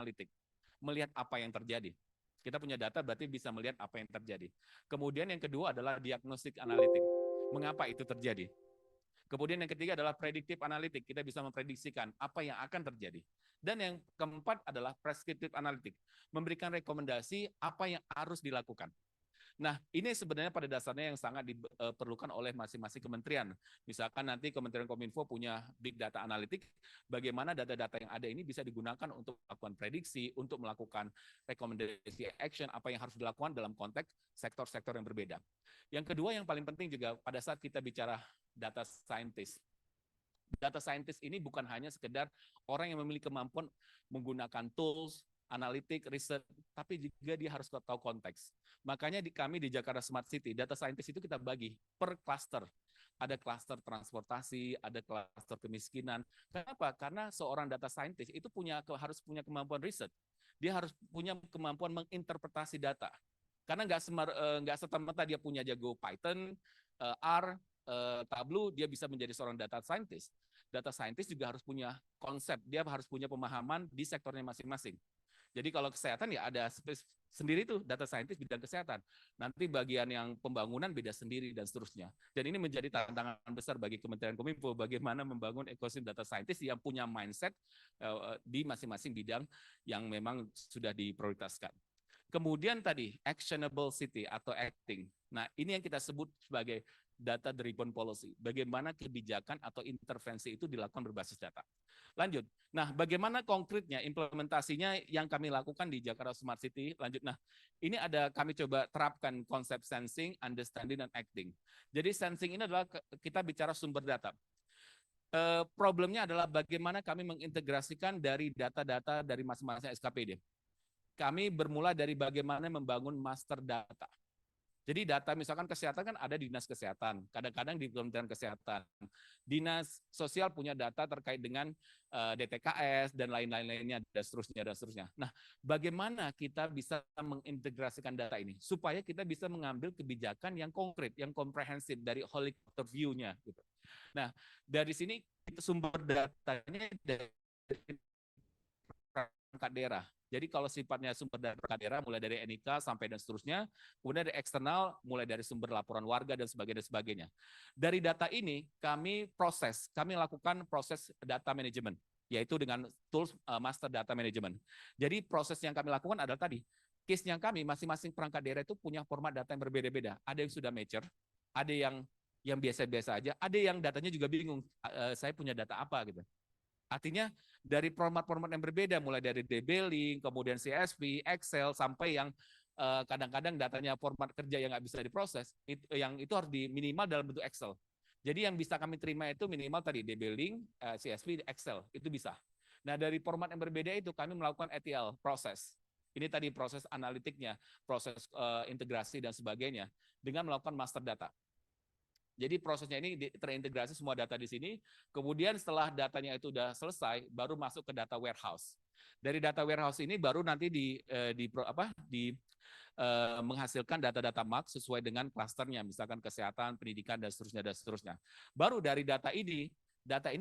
analitik, melihat apa yang terjadi. Kita punya data berarti bisa melihat apa yang terjadi. Kemudian yang kedua adalah diagnostik analitik. Mengapa itu terjadi? Kemudian yang ketiga adalah prediktif analitik. Kita bisa memprediksikan apa yang akan terjadi. Dan yang keempat adalah preskriptif analitik. Memberikan rekomendasi apa yang harus dilakukan. Nah, ini sebenarnya pada dasarnya yang sangat diperlukan oleh masing-masing kementerian. Misalkan nanti Kementerian Kominfo punya big data analitik, bagaimana data-data yang ada ini bisa digunakan untuk melakukan prediksi, untuk melakukan rekomendasi action, apa yang harus dilakukan dalam konteks sektor-sektor yang berbeda. Yang kedua yang paling penting juga pada saat kita bicara data scientist. Data scientist ini bukan hanya sekedar orang yang memiliki kemampuan menggunakan tools, analitik, riset, tapi juga dia harus tahu konteks. Makanya kami di Jakarta Smart City, data scientist itu kita bagi per cluster. Ada cluster transportasi, ada cluster kemiskinan. Kenapa? Karena seorang data scientist itu harus punya kemampuan riset. Dia harus punya kemampuan menginterpretasi data. Karena nggak serta-merta dia punya jago Python, R, Tableau, dia bisa menjadi seorang data scientist. Data scientist juga harus punya konsep, dia harus punya pemahaman di sektornya masing-masing. Jadi kalau kesehatan ya ada sendiri tuh data scientist bidang kesehatan. Nanti bagian yang pembangunan beda sendiri dan seterusnya. Dan ini menjadi tantangan besar bagi Kementerian Kominfo bagaimana membangun ekosistem data scientist yang punya mindset di masing-masing bidang yang memang sudah diprioritaskan. Kemudian tadi actionable city atau acting. Nah, ini yang kita sebut sebagai data driven policy. Bagaimana kebijakan atau intervensi itu dilakukan berbasis data. Lanjut. Nah, bagaimana konkretnya implementasinya yang kami lakukan di Jakarta Smart City? Lanjut. Nah, ini ada kami coba terapkan konsep sensing, understanding, dan acting. Jadi sensing ini adalah kita bicara sumber data. Problemnya adalah bagaimana kami mengintegrasikan dari data-data dari masing-masing SKPD. Kami bermula dari bagaimana membangun master data. Jadi data misalkan kesehatan kan ada dinas kesehatan, kadang-kadang di Kementerian Kesehatan. Dinas sosial punya data terkait dengan DTKS dan lain-lainnya dan seterusnya. Nah, bagaimana kita bisa mengintegrasikan data ini supaya kita bisa mengambil kebijakan yang konkret, yang komprehensif dari helicopter view-nya gitu. Nah, dari sini sumber datanya dari perangkat daerah. Jadi kalau sifatnya sumber dari perangkat daerah mulai dari NIK sampai dan seterusnya, kemudian dari eksternal mulai dari sumber laporan warga dan sebagainya. Dari data ini kami lakukan proses data management, yaitu dengan tools master data management. Jadi proses yang kami lakukan adalah tadi, case yang kami masing-masing perangkat daerah itu punya format data yang berbeda-beda. Ada yang sudah mature, ada yang biasa-biasa aja, ada yang datanya juga bingung, saya punya data apa gitu. Artinya dari format-format yang berbeda, mulai dari DB-Link, kemudian CSV, Excel, sampai yang kadang-kadang datanya format kerja yang nggak bisa diproses, yang itu harus minimal dalam bentuk Excel. Jadi yang bisa kami terima itu minimal tadi DB-Link, CSV, Excel, itu bisa. Nah dari format yang berbeda itu kami melakukan ETL, proses. Ini tadi proses analitiknya, proses integrasi dan sebagainya, dengan melakukan master data. Jadi prosesnya ini terintegrasi semua data di sini. Kemudian setelah datanya itu sudah selesai, baru masuk ke data warehouse. Dari data warehouse ini baru nanti menghasilkan data-data mark sesuai dengan klasternya, misalkan kesehatan, pendidikan, dan seterusnya. Baru dari data ini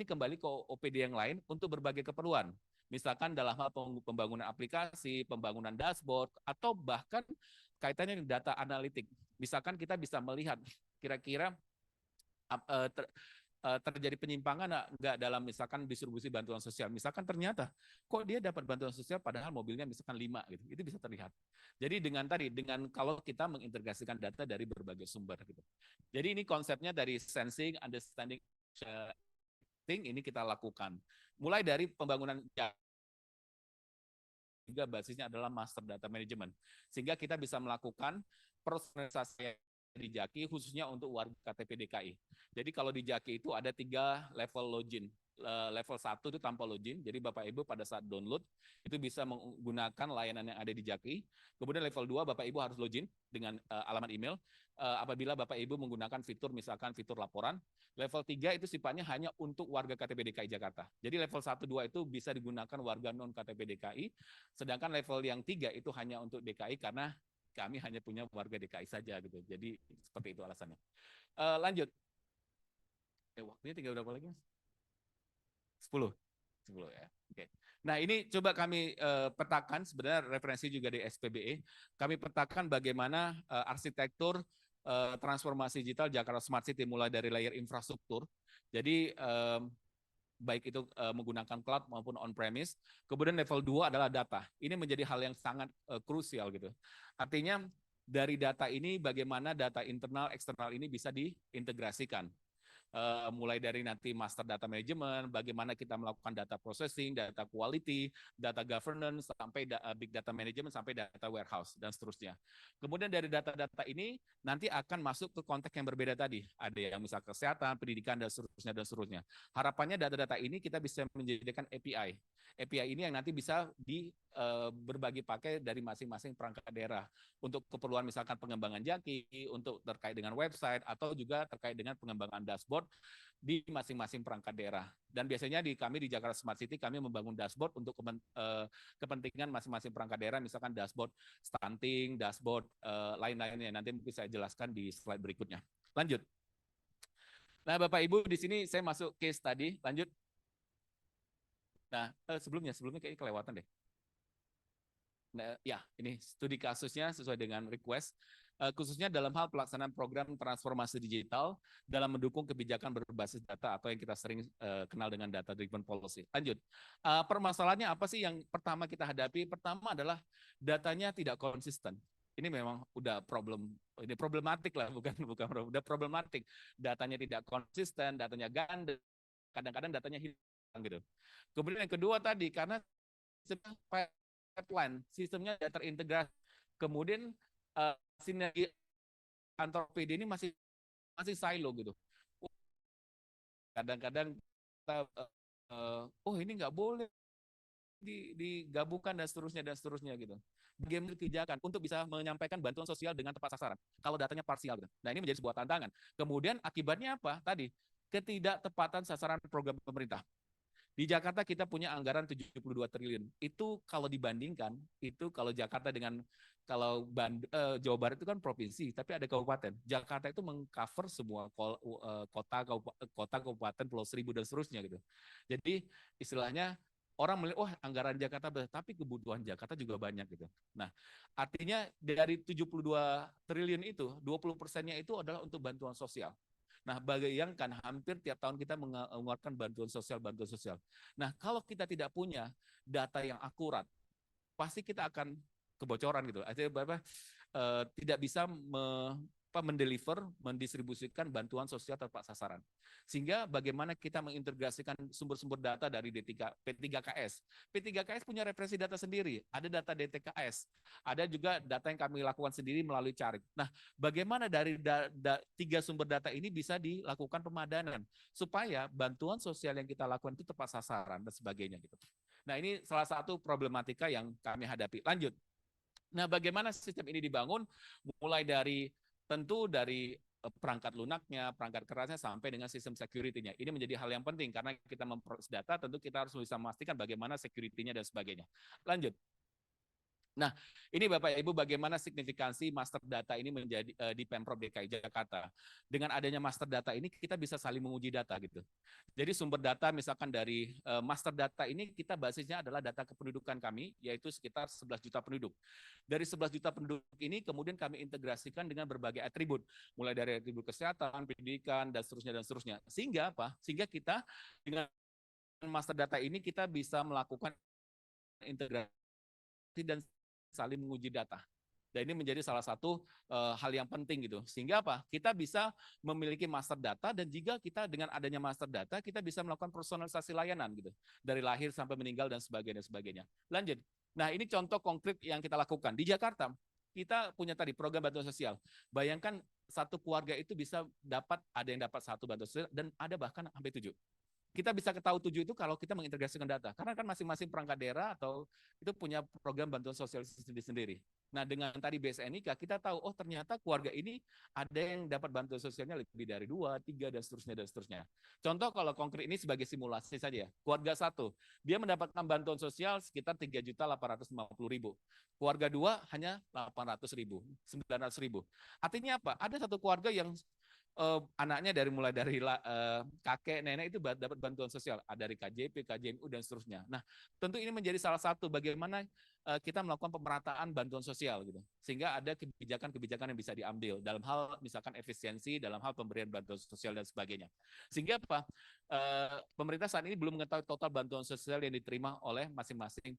kembali ke OPD yang lain untuk berbagai keperluan. Misalkan dalam hal pembangunan aplikasi, pembangunan dashboard, atau bahkan kaitannya dengan data analitik. Misalkan kita bisa melihat kira-kira terjadi penyimpangan nggak dalam misalkan distribusi bantuan sosial. Misalkan ternyata kok dia dapat bantuan sosial padahal mobilnya misalkan 5 gitu. Itu bisa terlihat. Jadi dengan kalau kita mengintegrasikan data dari berbagai sumber gitu. Jadi ini konsepnya dari sensing, understanding, ini kita lakukan. Mulai dari pembangunan juga basisnya adalah master data management. Sehingga kita bisa melakukan personalisasi di Jaki khususnya untuk warga KTP DKI. Jadi kalau di Jaki itu ada 3 level login. Level 1 itu tanpa login, jadi Bapak Ibu pada saat download itu bisa menggunakan layanan yang ada di Jaki. Kemudian level 2 Bapak Ibu harus login dengan alamat email. Apabila Bapak Ibu menggunakan fitur misalkan fitur laporan. Level 3 itu sifatnya hanya untuk warga KTP DKI Jakarta. Jadi level 1 2 itu bisa digunakan warga non KTP DKI, sedangkan level yang 3 itu hanya untuk DKI karena kami hanya punya warga DKI saja gitu. Jadi seperti itu alasannya. Lanjut. Waktunya tinggal berapa lagi, Mas? 10. 10 ya. Oke. Nah, ini coba kami petakan, sebenarnya referensi juga di SPBE. Kami petakan bagaimana arsitektur transformasi digital Jakarta Smart City mulai dari layer infrastruktur. Jadi baik itu menggunakan cloud maupun on-premise. Kemudian level 2 adalah data. Ini menjadi hal yang sangat krusial gitu. Artinya dari data ini bagaimana data internal eksternal ini bisa diintegrasikan. Mulai dari nanti master data management, bagaimana kita melakukan data processing, data quality, data governance, sampai big data management, sampai data warehouse, dan seterusnya. Kemudian dari data-data ini nanti akan masuk ke konteks yang berbeda tadi. Ada yang misal kesehatan, pendidikan, dan seterusnya, dan seterusnya. Harapannya data-data ini kita bisa menjadikan API. API ini yang nanti bisa berbagi pakai dari masing-masing perangkat daerah untuk keperluan misalkan pengembangan jaki, untuk terkait dengan website, atau juga terkait dengan pengembangan dashboard di masing-masing perangkat daerah. Dan biasanya kami di Jakarta Smart City, kami membangun dashboard untuk kepentingan masing-masing perangkat daerah, misalkan dashboard stunting, dashboard lain-lainnya. Nanti mungkin saya jelaskan di slide berikutnya. Lanjut. Nah, Bapak Ibu, di sini saya masuk case tadi. Lanjut. Nah, sebelumnya kayaknya kelewatan deh. Nah, ya, ini studi kasusnya sesuai dengan request, khususnya dalam hal pelaksanaan program transformasi digital dalam mendukung kebijakan berbasis data atau yang kita sering kenal dengan data driven policy. Lanjut, permasalahannya apa sih yang pertama kita hadapi? Pertama adalah datanya tidak konsisten. Ini memang udah ini problematik lah, udah problematik. Datanya tidak konsisten, datanya ganda, kadang-kadang datanya hilang gitu. Kemudian yang kedua tadi, karena pipeline, sistemnya tidak terintegrasi. Kemudian sinergi kantor PD ini masih silo gitu. Kadang-kadang kita, oh ini nggak boleh digabungkan dan seterusnya gitu. Bagaimana kebijakan untuk bisa menyampaikan bantuan sosial dengan tepat sasaran kalau datanya parsial gitu. Nah, ini menjadi sebuah tantangan. Kemudian akibatnya apa? Tadi ketidaktepatan sasaran program pemerintah. Di Jakarta kita punya anggaran 72 triliun. Itu kalau dibandingkan, itu kalau Jakarta dengan Jawa Barat itu kan provinsi, tapi ada kabupaten. Jakarta itu mengcover semua kota, kabupaten, Pulau Seribu dan seterusnya gitu. Jadi istilahnya orang melihat, wah anggaran Jakarta besar, tapi kebutuhan Jakarta juga banyak gitu. Nah, artinya dari 72 triliun itu, 20%-nya itu adalah untuk bantuan sosial. Nah, bayangkan hampir tiap tahun kita mengeluarkan bantuan sosial. Nah, kalau kita tidak punya data yang akurat, pasti kita akan kebocoran gitu. Artinya tidak bisa mendeliver, mendistribusikan bantuan sosial tepat sasaran. Sehingga bagaimana kita mengintegrasikan sumber-sumber data dari P3KS. P3KS punya referensi data sendiri, ada data DTKS, ada juga data yang kami lakukan sendiri melalui Carik. Nah, bagaimana dari tiga sumber data ini bisa dilakukan pemadanan supaya bantuan sosial yang kita lakukan itu tepat sasaran dan sebagainya gitu. Nah, ini salah satu problematika yang kami hadapi. Lanjut. Nah, bagaimana sistem ini dibangun? Mulai dari tentu dari perangkat lunaknya, perangkat kerasnya, sampai dengan sistem security-nya. Ini menjadi hal yang penting karena kita memproses data, tentu kita harus bisa memastikan bagaimana security-nya dan sebagainya. Lanjut. Nah, ini Bapak Ibu bagaimana signifikansi master data ini menjadi di Pemprov DKI Jakarta. Dengan adanya master data ini kita bisa saling menguji data gitu. Jadi sumber data misalkan dari master data ini kita basisnya adalah data kependudukan kami yaitu sekitar 11 juta penduduk. Dari 11 juta penduduk ini kemudian kami integrasikan dengan berbagai atribut, mulai dari atribut kesehatan, pendidikan dan seterusnya. Sehingga apa? Sehingga kita dengan master data ini kita bisa melakukan integrasi dan saling menguji data. Dan ini menjadi salah satu hal yang penting gitu. Sehingga apa? Kita bisa memiliki master data dan jika kita dengan adanya master data kita bisa melakukan personalisasi layanan gitu. Dari lahir sampai meninggal dan sebagainya. Lanjut. Nah, ini contoh konkret yang kita lakukan. Di Jakarta kita punya tadi program bantuan sosial. Bayangkan satu keluarga itu bisa ada yang dapat satu bantuan sosial dan ada bahkan sampai 7. Kita bisa ketahui 7 itu kalau kita mengintegrasikan data. Karena kan masing-masing perangkat daerah atau itu punya program bantuan sosial sendiri. Nah, dengan tadi BSNIK, kita tahu, oh ternyata keluarga ini ada yang dapat bantuan sosialnya lebih dari 2, 3, dan seterusnya. Contoh kalau konkret ini sebagai simulasi saja. Keluarga 1, dia mendapatkan bantuan sosial sekitar 3.850.000. Keluarga 2 hanya 800.000, 900.000. Artinya apa? Ada satu keluarga yang anaknya mulai dari kakek, nenek itu dapat bantuan sosial, ada dari KJP, KJMU dan seterusnya. Nah, tentu ini menjadi salah satu bagaimana kita melakukan pemerataan bantuan sosial gitu. Sehingga ada kebijakan-kebijakan yang bisa diambil dalam hal misalkan efisiensi, dalam hal pemberian bantuan sosial dan sebagainya. Sehingga apa? Pemerintah saat ini belum mengetahui total bantuan sosial yang diterima oleh masing-masing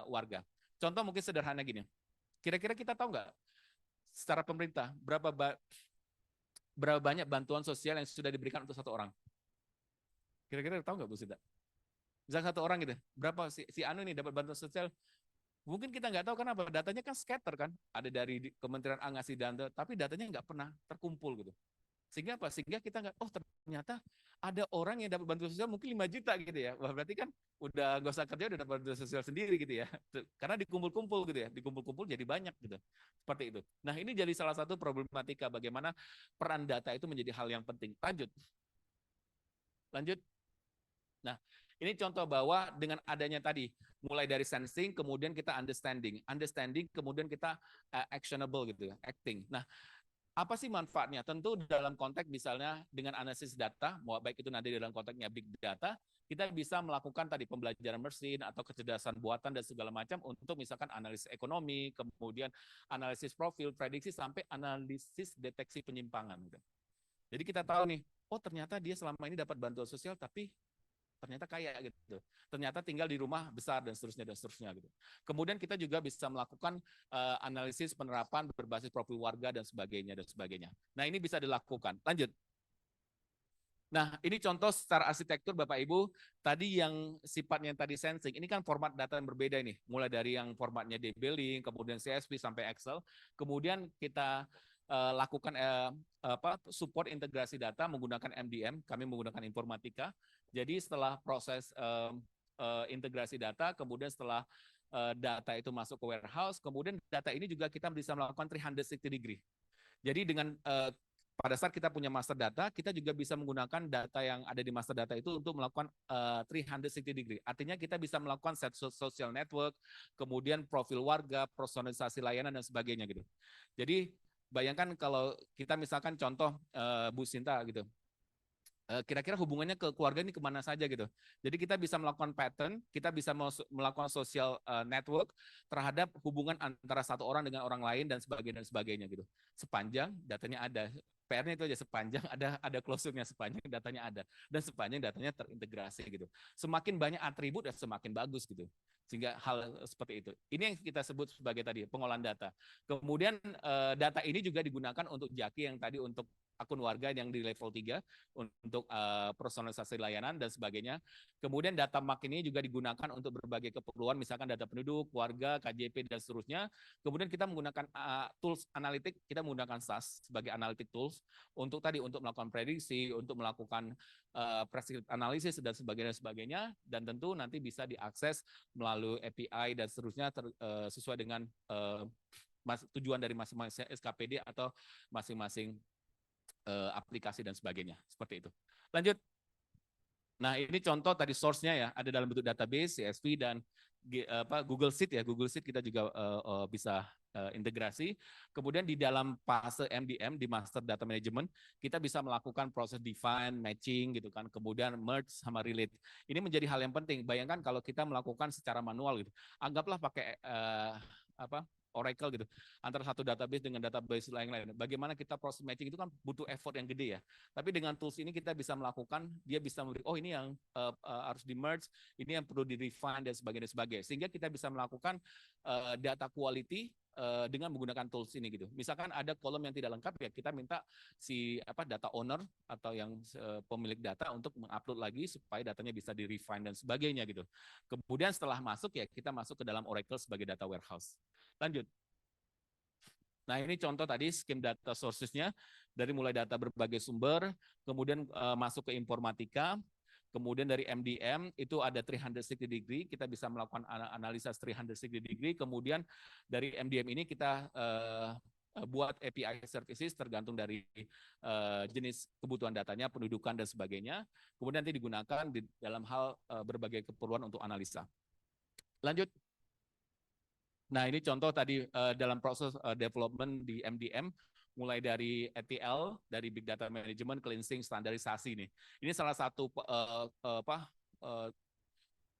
warga. Contoh mungkin sederhana gini. Kira-kira kita tahu nggak secara pemerintah berapa banyak bantuan sosial yang sudah diberikan untuk satu orang? Kira-kira tahu nggak Bu Sita? Misalnya satu orang gitu, berapa si Anu ini dapat bantuan sosial? Mungkin kita nggak tahu kenapa, datanya kan scatter kan, ada dari Kementerian A ngasih data, tapi datanya nggak pernah terkumpul gitu. Sehingga apa? Sehingga kita nggak, oh ternyata ada orang yang dapat bantuan sosial mungkin 5 juta gitu ya. Wah berarti kan udah nggak usah kerja udah dapat bantuan sosial sendiri gitu ya. Karena dikumpul-kumpul gitu ya, dikumpul-kumpul jadi banyak gitu. Seperti itu. Nah ini jadi salah satu problematika bagaimana peran data itu menjadi hal yang penting. Lanjut. Lanjut. Nah, ini contoh bahwa dengan adanya tadi, mulai dari sensing, kemudian kita understanding, kemudian kita actionable gitu ya, acting. Nah, apa sih manfaatnya? Tentu dalam konteks misalnya dengan analisis data, mau baik itu nanti dalam konteksnya big data, kita bisa melakukan tadi pembelajaran mesin atau kecerdasan buatan dan segala macam untuk misalkan analisis ekonomi, kemudian analisis profil, prediksi sampai analisis deteksi penyimpangan. Gitu. Jadi kita tahu nih, oh ternyata dia selama ini dapat bantuan sosial tapi ternyata kaya gitu. Ternyata tinggal di rumah besar dan seterusnya gitu. Kemudian kita juga bisa melakukan analisis penerapan berbasis profil warga dan sebagainya dan sebagainya. Nah, ini bisa dilakukan. Lanjut. Nah, ini contoh secara arsitektur Bapak Ibu, tadi yang sifatnya tadi sensing, ini kan format data yang berbeda ini, mulai dari yang formatnya DB-Link, kemudian CSV sampai Excel, kemudian kita lakukan support integrasi data menggunakan MDM, kami menggunakan Informatika. Jadi setelah proses integrasi data, kemudian setelah data itu masuk ke warehouse, kemudian data ini juga kita bisa melakukan 360 degree. Jadi dengan pada saat kita punya master data, kita juga bisa menggunakan data yang ada di master data itu untuk melakukan 360 degree. Artinya kita bisa melakukan set social network, kemudian profil warga, personalisasi layanan dan sebagainya gitu. Jadi bayangkan kalau kita misalkan contoh Bu Sinta gitu, kira-kira hubungannya ke keluarga ini kemana saja gitu. Jadi kita bisa melakukan pattern, kita bisa melakukan social network terhadap hubungan antara satu orang dengan orang lain dan sebagainya gitu. Sepanjang datanya ada. PR-nya itu aja sepanjang ada closure-nya, sepanjang datanya ada dan sepanjang datanya terintegrasi gitu. Semakin banyak atribut ya semakin bagus gitu. Sehingga hal seperti itu. Ini yang kita sebut sebagai tadi pengolahan data. Kemudian data ini juga digunakan untuk Jaki yang tadi untuk akun warga yang di level 3 untuk personalisasi layanan dan sebagainya. Kemudian data MAK ini juga digunakan untuk berbagai keperluan, misalkan data penduduk, warga, KJP, dan seterusnya. Kemudian kita menggunakan tools analitik, kita menggunakan SAS sebagai analytic tools untuk melakukan prediksi, untuk melakukan prescriptive analisis dan sebagainya, dan tentu nanti bisa diakses melalui API dan seterusnya sesuai dengan tujuan dari masing-masing SKPD atau masing-masing aplikasi dan sebagainya. Seperti itu. Lanjut. Nah, ini contoh tadi source-nya ya, ada dalam bentuk database, CSV, dan Google Sheet ya. Google Sheet kita juga bisa integrasi. Kemudian di dalam fase MDM, di Master Data Management, kita bisa melakukan proses define, matching gitu kan, kemudian merge sama relate. Ini menjadi hal yang penting. Bayangkan kalau kita melakukan secara manual gitu. Anggaplah pakai Oracle gitu, antara satu database dengan database lain-lain. Bagaimana kita proses matching itu kan butuh effort yang gede ya. Tapi dengan tools ini kita bisa melakukan, dia bisa memberi, oh ini yang harus di merge, ini yang perlu di refine dan sebagainya. Sehingga kita bisa melakukan data quality dengan menggunakan tools ini gitu. Misalkan ada kolom yang tidak lengkap ya kita minta si data owner atau yang pemilik data untuk mengupload lagi supaya datanya bisa di refine dan sebagainya gitu. Kemudian setelah masuk ya kita masuk ke dalam Oracle sebagai data warehouse. Lanjut. Nah ini contoh tadi scheme data sources-nya dari mulai data berbagai sumber, kemudian masuk ke Informatika, kemudian dari MDM itu ada 360 degree, kita bisa melakukan analisa 360 degree, kemudian dari MDM ini kita buat API services tergantung dari jenis kebutuhan datanya, pendudukan dan sebagainya, kemudian nanti digunakan di dalam hal berbagai keperluan untuk analisa. Lanjut. Nah, ini contoh tadi dalam proses development di MDM mulai dari ETL, dari Big Data Management, cleansing, standarisasi nih. Ini salah satu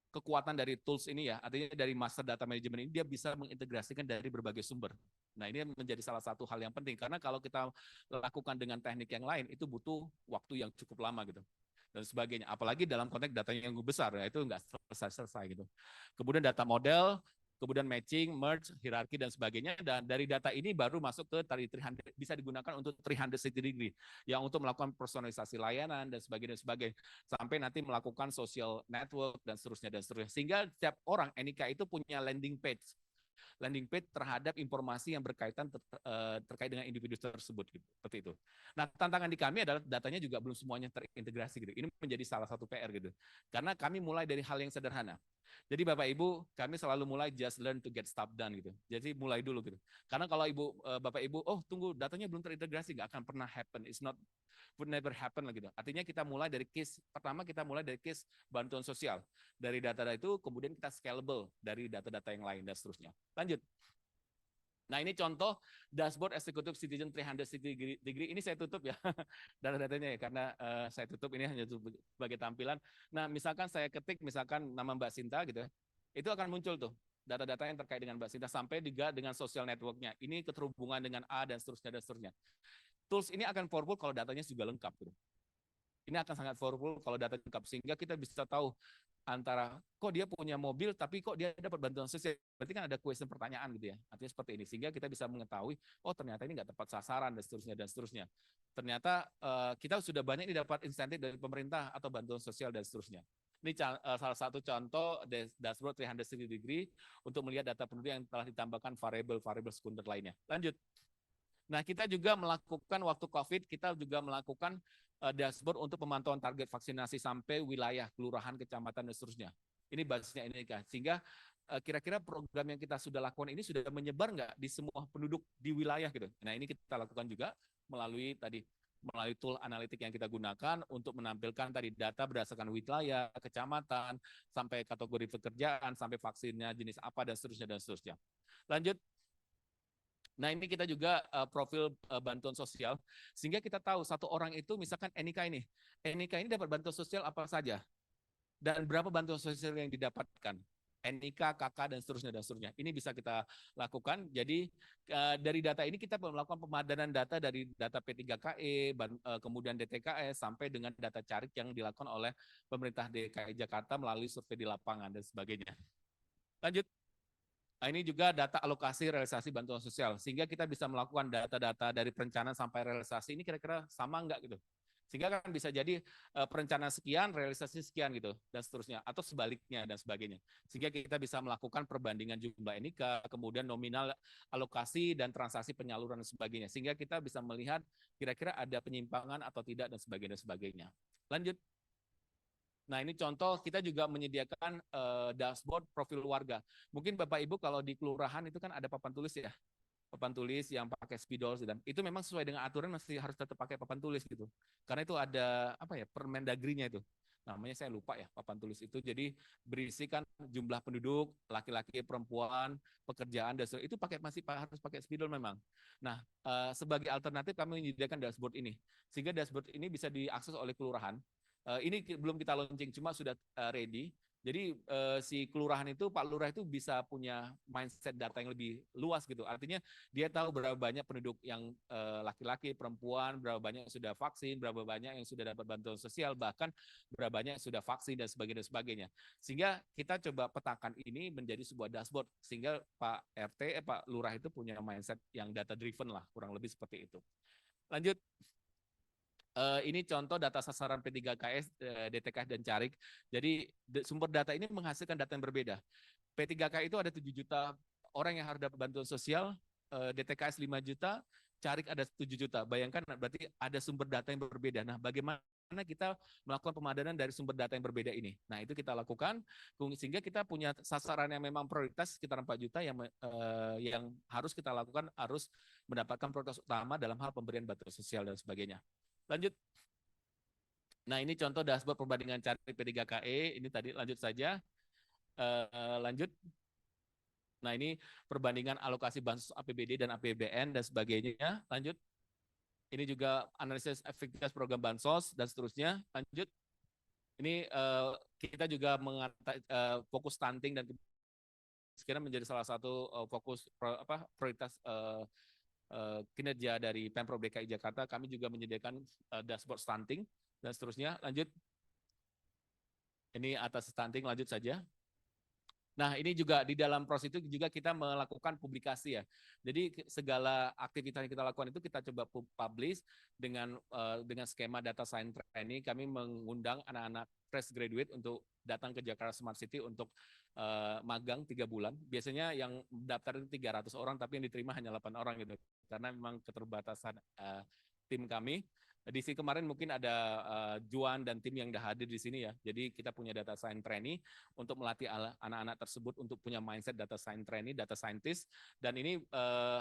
kekuatan dari tools ini ya, artinya dari master data management ini dia bisa mengintegrasikan dari berbagai sumber. Nah ini menjadi salah satu hal yang penting, karena kalau kita lakukan dengan teknik yang lain, itu butuh waktu yang cukup lama gitu dan sebagainya. Apalagi dalam konteks datanya yang besar, ya itu nggak selesai gitu. Kemudian data model, kemudian matching, merge, hierarki dan sebagainya. Dan dari data ini baru masuk ke tadi 300, bisa digunakan untuk 360 degree, yang untuk melakukan personalisasi layanan dan sebagainya, sampai nanti melakukan social network dan seterusnya dan seterusnya. Sehingga setiap orang NIK itu punya landing page terhadap informasi yang berkaitan terkait dengan individu tersebut gitu, seperti itu. Nah, tantangan di kami adalah datanya juga belum semuanya terintegrasi gitu. Ini menjadi salah satu PR gitu. Karena kami mulai dari hal yang sederhana. Jadi Bapak Ibu, kami selalu mulai just learn to get stuff done gitu. Jadi mulai dulu gitu. Karena kalau Bapak Ibu, oh tunggu datanya belum terintegrasi, nggak akan pernah happen. It's not would never happen lah gitu. Artinya kita mulai dari case pertama, kita mulai dari case bantuan sosial. Dari data-data itu kemudian kita scalable dari data-data yang lain dan seterusnya. Lanjut. Nah, ini contoh dashboard Executive Citizen 360 degree. Ini saya tutup ya data-datanya ya, karena saya tutup ini hanya sebagai tampilan. Nah, misalkan saya ketik misalkan nama Mbak Sinta gitu ya, itu akan muncul tuh data-data yang terkait dengan Mbak Sinta sampai juga dengan social network-nya. Ini keterhubungan dengan A dan seterusnya dan seterusnya. Tools ini akan powerful kalau datanya juga lengkap gitu. Ini akan sangat powerful kalau data lengkap, sehingga kita bisa tahu antara kok dia punya mobil tapi kok dia dapat bantuan sosial. Berarti kan ada question pertanyaan gitu ya. Artinya seperti ini, sehingga kita bisa mengetahui oh ternyata ini nggak tepat sasaran dan seterusnya dan seterusnya. Ternyata kita sudah banyak ini dapat insentif dari pemerintah atau bantuan sosial dan seterusnya. Ini salah satu contoh dashboard 360 degree untuk melihat data penduduk yang telah ditambahkan variabel-variabel sekunder lainnya. Lanjut. Nah, kita juga melakukan waktu COVID, kita juga melakukan dashboard untuk pemantauan target vaksinasi sampai wilayah, kelurahan, kecamatan, dan seterusnya. Ini basisnya ini, sehingga kira-kira program yang kita sudah lakukan ini sudah menyebar nggak di semua penduduk di wilayah gitu. Nah, ini kita lakukan juga melalui tool analitik yang kita gunakan untuk menampilkan tadi data berdasarkan wilayah, kecamatan, sampai kategori pekerjaan, sampai vaksinnya jenis apa dan seterusnya. Lanjut. Nah, ini kita juga profil bantuan sosial, sehingga kita tahu satu orang itu misalkan NIK ini dapat bantuan sosial apa saja, dan berapa bantuan sosial yang didapatkan, NIK, KK, dan seterusnya. Ini bisa kita lakukan. Jadi dari data ini kita melakukan pemadanan data dari data P3KE, kemudian DTKS, sampai dengan data carik yang dilakukan oleh pemerintah DKI Jakarta melalui survei di lapangan dan sebagainya. Lanjut. Nah, ini juga data alokasi realisasi bantuan sosial, sehingga kita bisa melakukan data-data dari perencanaan sampai realisasi ini kira-kira sama enggak gitu. Sehingga kan bisa jadi perencanaan sekian, realisasi sekian gitu, dan seterusnya, atau sebaliknya dan sebagainya. Sehingga kita bisa melakukan perbandingan jumlah NIK, kemudian nominal alokasi dan transaksi penyaluran dan sebagainya. Sehingga kita bisa melihat kira-kira ada penyimpangan atau tidak dan sebagainya. Lanjut. Nah, ini contoh kita juga menyediakan dashboard profil warga. Mungkin Bapak Ibu kalau di kelurahan itu kan ada papan tulis ya. Papan tulis yang pakai spidol dan itu memang sesuai dengan aturan masih harus tetap pakai papan tulis gitu. Karena itu ada apa ya, Permendagrinya itu. Namanya saya lupa ya, papan tulis itu. Jadi berisikan jumlah penduduk, laki-laki, perempuan, pekerjaan dan itu harus pakai spidol memang. Nah, sebagai alternatif kami menyediakan dashboard ini. Sehingga dashboard ini bisa diakses oleh kelurahan. Ini belum kita launching, cuma sudah ready. Jadi si kelurahan itu, Pak Lurah itu bisa punya mindset data yang lebih luas gitu. Artinya dia tahu berapa banyak penduduk yang laki-laki, perempuan, berapa banyak yang sudah vaksin, berapa banyak yang sudah dapat bantuan sosial, bahkan berapa banyak yang sudah vaksin dan sebagainya. Sehingga kita coba petakan ini menjadi sebuah dashboard, sehingga Pak RT, Pak Lurah itu punya mindset yang data driven lah, kurang lebih seperti itu. Lanjut. Ini contoh data sasaran P3KS, DTKS, dan Carik. Jadi sumber data ini menghasilkan data yang berbeda. P3K itu ada 7 juta orang yang harus dapat bantuan sosial, DTKS 5 juta, Carik ada 7 juta. Bayangkan berarti ada sumber data yang berbeda. Nah, bagaimana kita melakukan pemadanan dari sumber data yang berbeda ini? Nah, itu kita lakukan sehingga kita punya sasaran yang memang prioritas sekitar 4 juta yang harus kita lakukan, harus mendapatkan prioritas utama dalam hal pemberian bantuan sosial dan sebagainya. Lanjut. Nah, ini contoh dashboard perbandingan Carik P3KE. Ini tadi lanjut saja. Lanjut. Nah, ini perbandingan alokasi bansos APBD dan APBN dan sebagainya. Lanjut. Ini juga analisis efektivitas program bansos dan seterusnya. Lanjut. Ini kita juga fokus stunting dan kemiskinan menjadi salah satu fokus prioritas kinerja dari Pemprov DKI Jakarta. Kami juga menyediakan dashboard stunting dan seterusnya. Lanjut. Ini atas stunting, lanjut saja. Nah, ini juga di dalam proses itu juga kita melakukan publikasi ya. Jadi segala aktivitas yang kita lakukan itu kita coba publish dengan skema data science training. Kami mengundang anak-anak fresh graduate untuk datang ke Jakarta Smart City untuk magang 3 bulan. Biasanya yang daftar itu 300 orang, tapi yang diterima hanya 8 orang gitu. Karena memang keterbatasan tim kami. Di sini kemarin mungkin ada Juan dan tim yang sudah hadir di sini ya. Jadi kita punya data science trainee untuk melatih anak-anak tersebut untuk punya mindset data science trainee, data scientist. Dan ini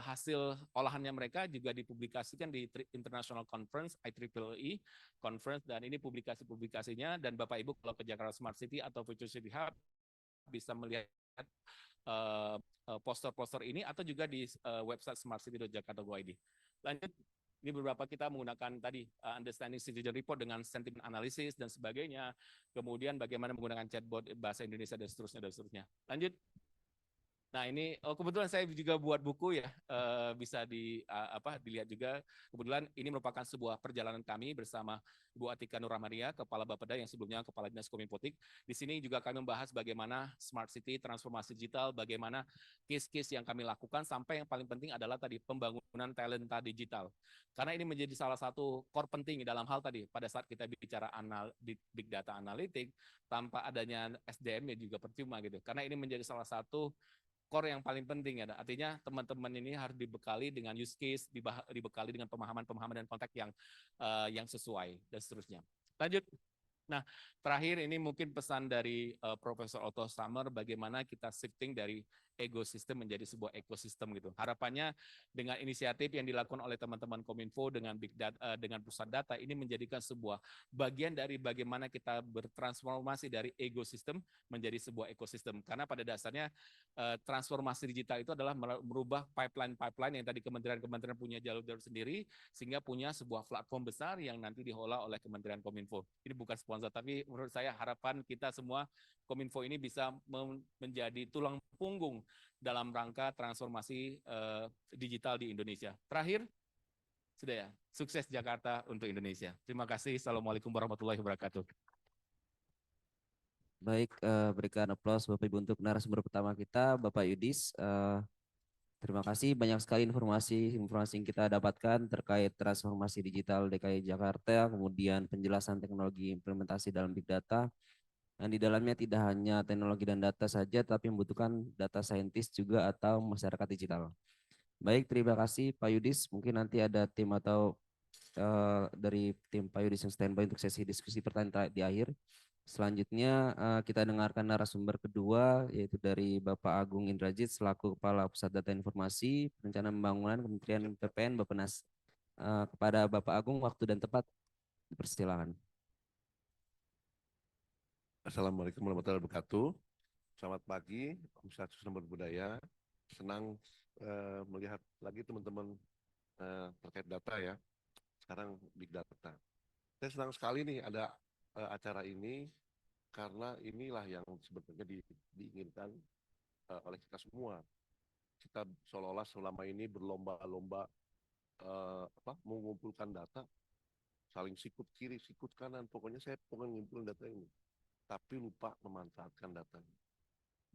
hasil olahannya mereka juga dipublikasikan di International Conference, IEEE Conference, dan ini publikasi-publikasinya. Dan Bapak Ibu kalau ke Jakarta Smart City atau Future City Hub bisa melihat poster-poster ini atau juga di website smartcity.jakarta.go.id. Lanjut. Ini beberapa kita menggunakan tadi understanding citizen report dengan sentiment analysis dan sebagainya. Kemudian bagaimana menggunakan chatbot bahasa Indonesia dan seterusnya dan seterusnya. Lanjut. Nah ini kebetulan saya juga buat buku ya, bisa dilihat juga. Kebetulan ini merupakan sebuah perjalanan kami bersama Ibu Atika Nurrahmaria, Kepala Bapeda yang sebelumnya Kepala Dinas Kominfotik. Di sini juga kami membahas bagaimana smart city, transformasi digital, bagaimana case-case yang kami lakukan, sampai yang paling penting adalah tadi pembangunan talenta digital. Karena ini menjadi salah satu core penting dalam hal tadi, pada saat kita bicara big data analytic, tanpa adanya SDM ya juga percuma gitu. Karena ini menjadi salah satu core yang paling penting ya. Artinya teman-teman ini harus dibekali dengan use case, dibekali dengan pemahaman-pemahaman dan konteks yang sesuai dan seterusnya. Lanjut. Nah, terakhir ini mungkin pesan dari Profesor Otto Summer, bagaimana kita shifting dari ekosistem menjadi sebuah ekosistem gitu. Harapannya dengan inisiatif yang dilakukan oleh teman-teman Kominfo dengan big data, dengan pusat data, ini menjadikan sebuah bagian dari bagaimana kita bertransformasi dari ekosistem menjadi sebuah ekosistem. Karena pada dasarnya transformasi digital itu adalah merubah pipeline-pipeline yang tadi kementerian-kementerian punya jalur-jalur sendiri, sehingga punya sebuah platform besar yang nanti diolah oleh Kementerian Kominfo. Ini bukan sponsor, tapi menurut saya harapan kita semua Kominfo ini bisa menjadi tulang punggung dalam rangka transformasi digital di Indonesia. Terakhir, sudah ya, sukses Jakarta untuk Indonesia. Terima kasih. Assalamualaikum warahmatullahi wabarakatuh. Baik, berikan aplaus Bapak Ibu untuk narasumber pertama kita, Bapak Yudis. Terima kasih, banyak sekali informasi yang kita dapatkan terkait transformasi digital DKI Jakarta, kemudian penjelasan teknologi implementasi dalam Big Data, yang di dalamnya tidak hanya teknologi dan data saja, tapi membutuhkan data scientist juga atau masyarakat digital. Baik, terima kasih Pak Yudis. Mungkin nanti ada tim atau dari tim Pak Yudis yang standby untuk sesi diskusi pertanyaan di akhir. Selanjutnya kita dengarkan narasumber kedua, yaitu dari Bapak Agung Indrajit selaku Kepala Pusat Data Informasi Perencanaan Pembangunan Kementerian PPN Bappenas. Kepada Bapak Agung, waktu dan tempat dipersilakan. Assalamualaikum warahmatullahi wabarakatuh. Selamat pagi, Om Swastiastu Namo Buddhaya. Senang melihat lagi teman-teman terkait data ya. Sekarang big data. Saya senang sekali nih ada acara ini karena inilah yang sebetulnya diinginkan oleh kita semua. Kita seolah-olah selama ini berlomba-lomba mengumpulkan data, saling sikut kiri, sikut kanan. Pokoknya saya pengen ngumpulin data ini, tapi lupa memanfaatkan datanya.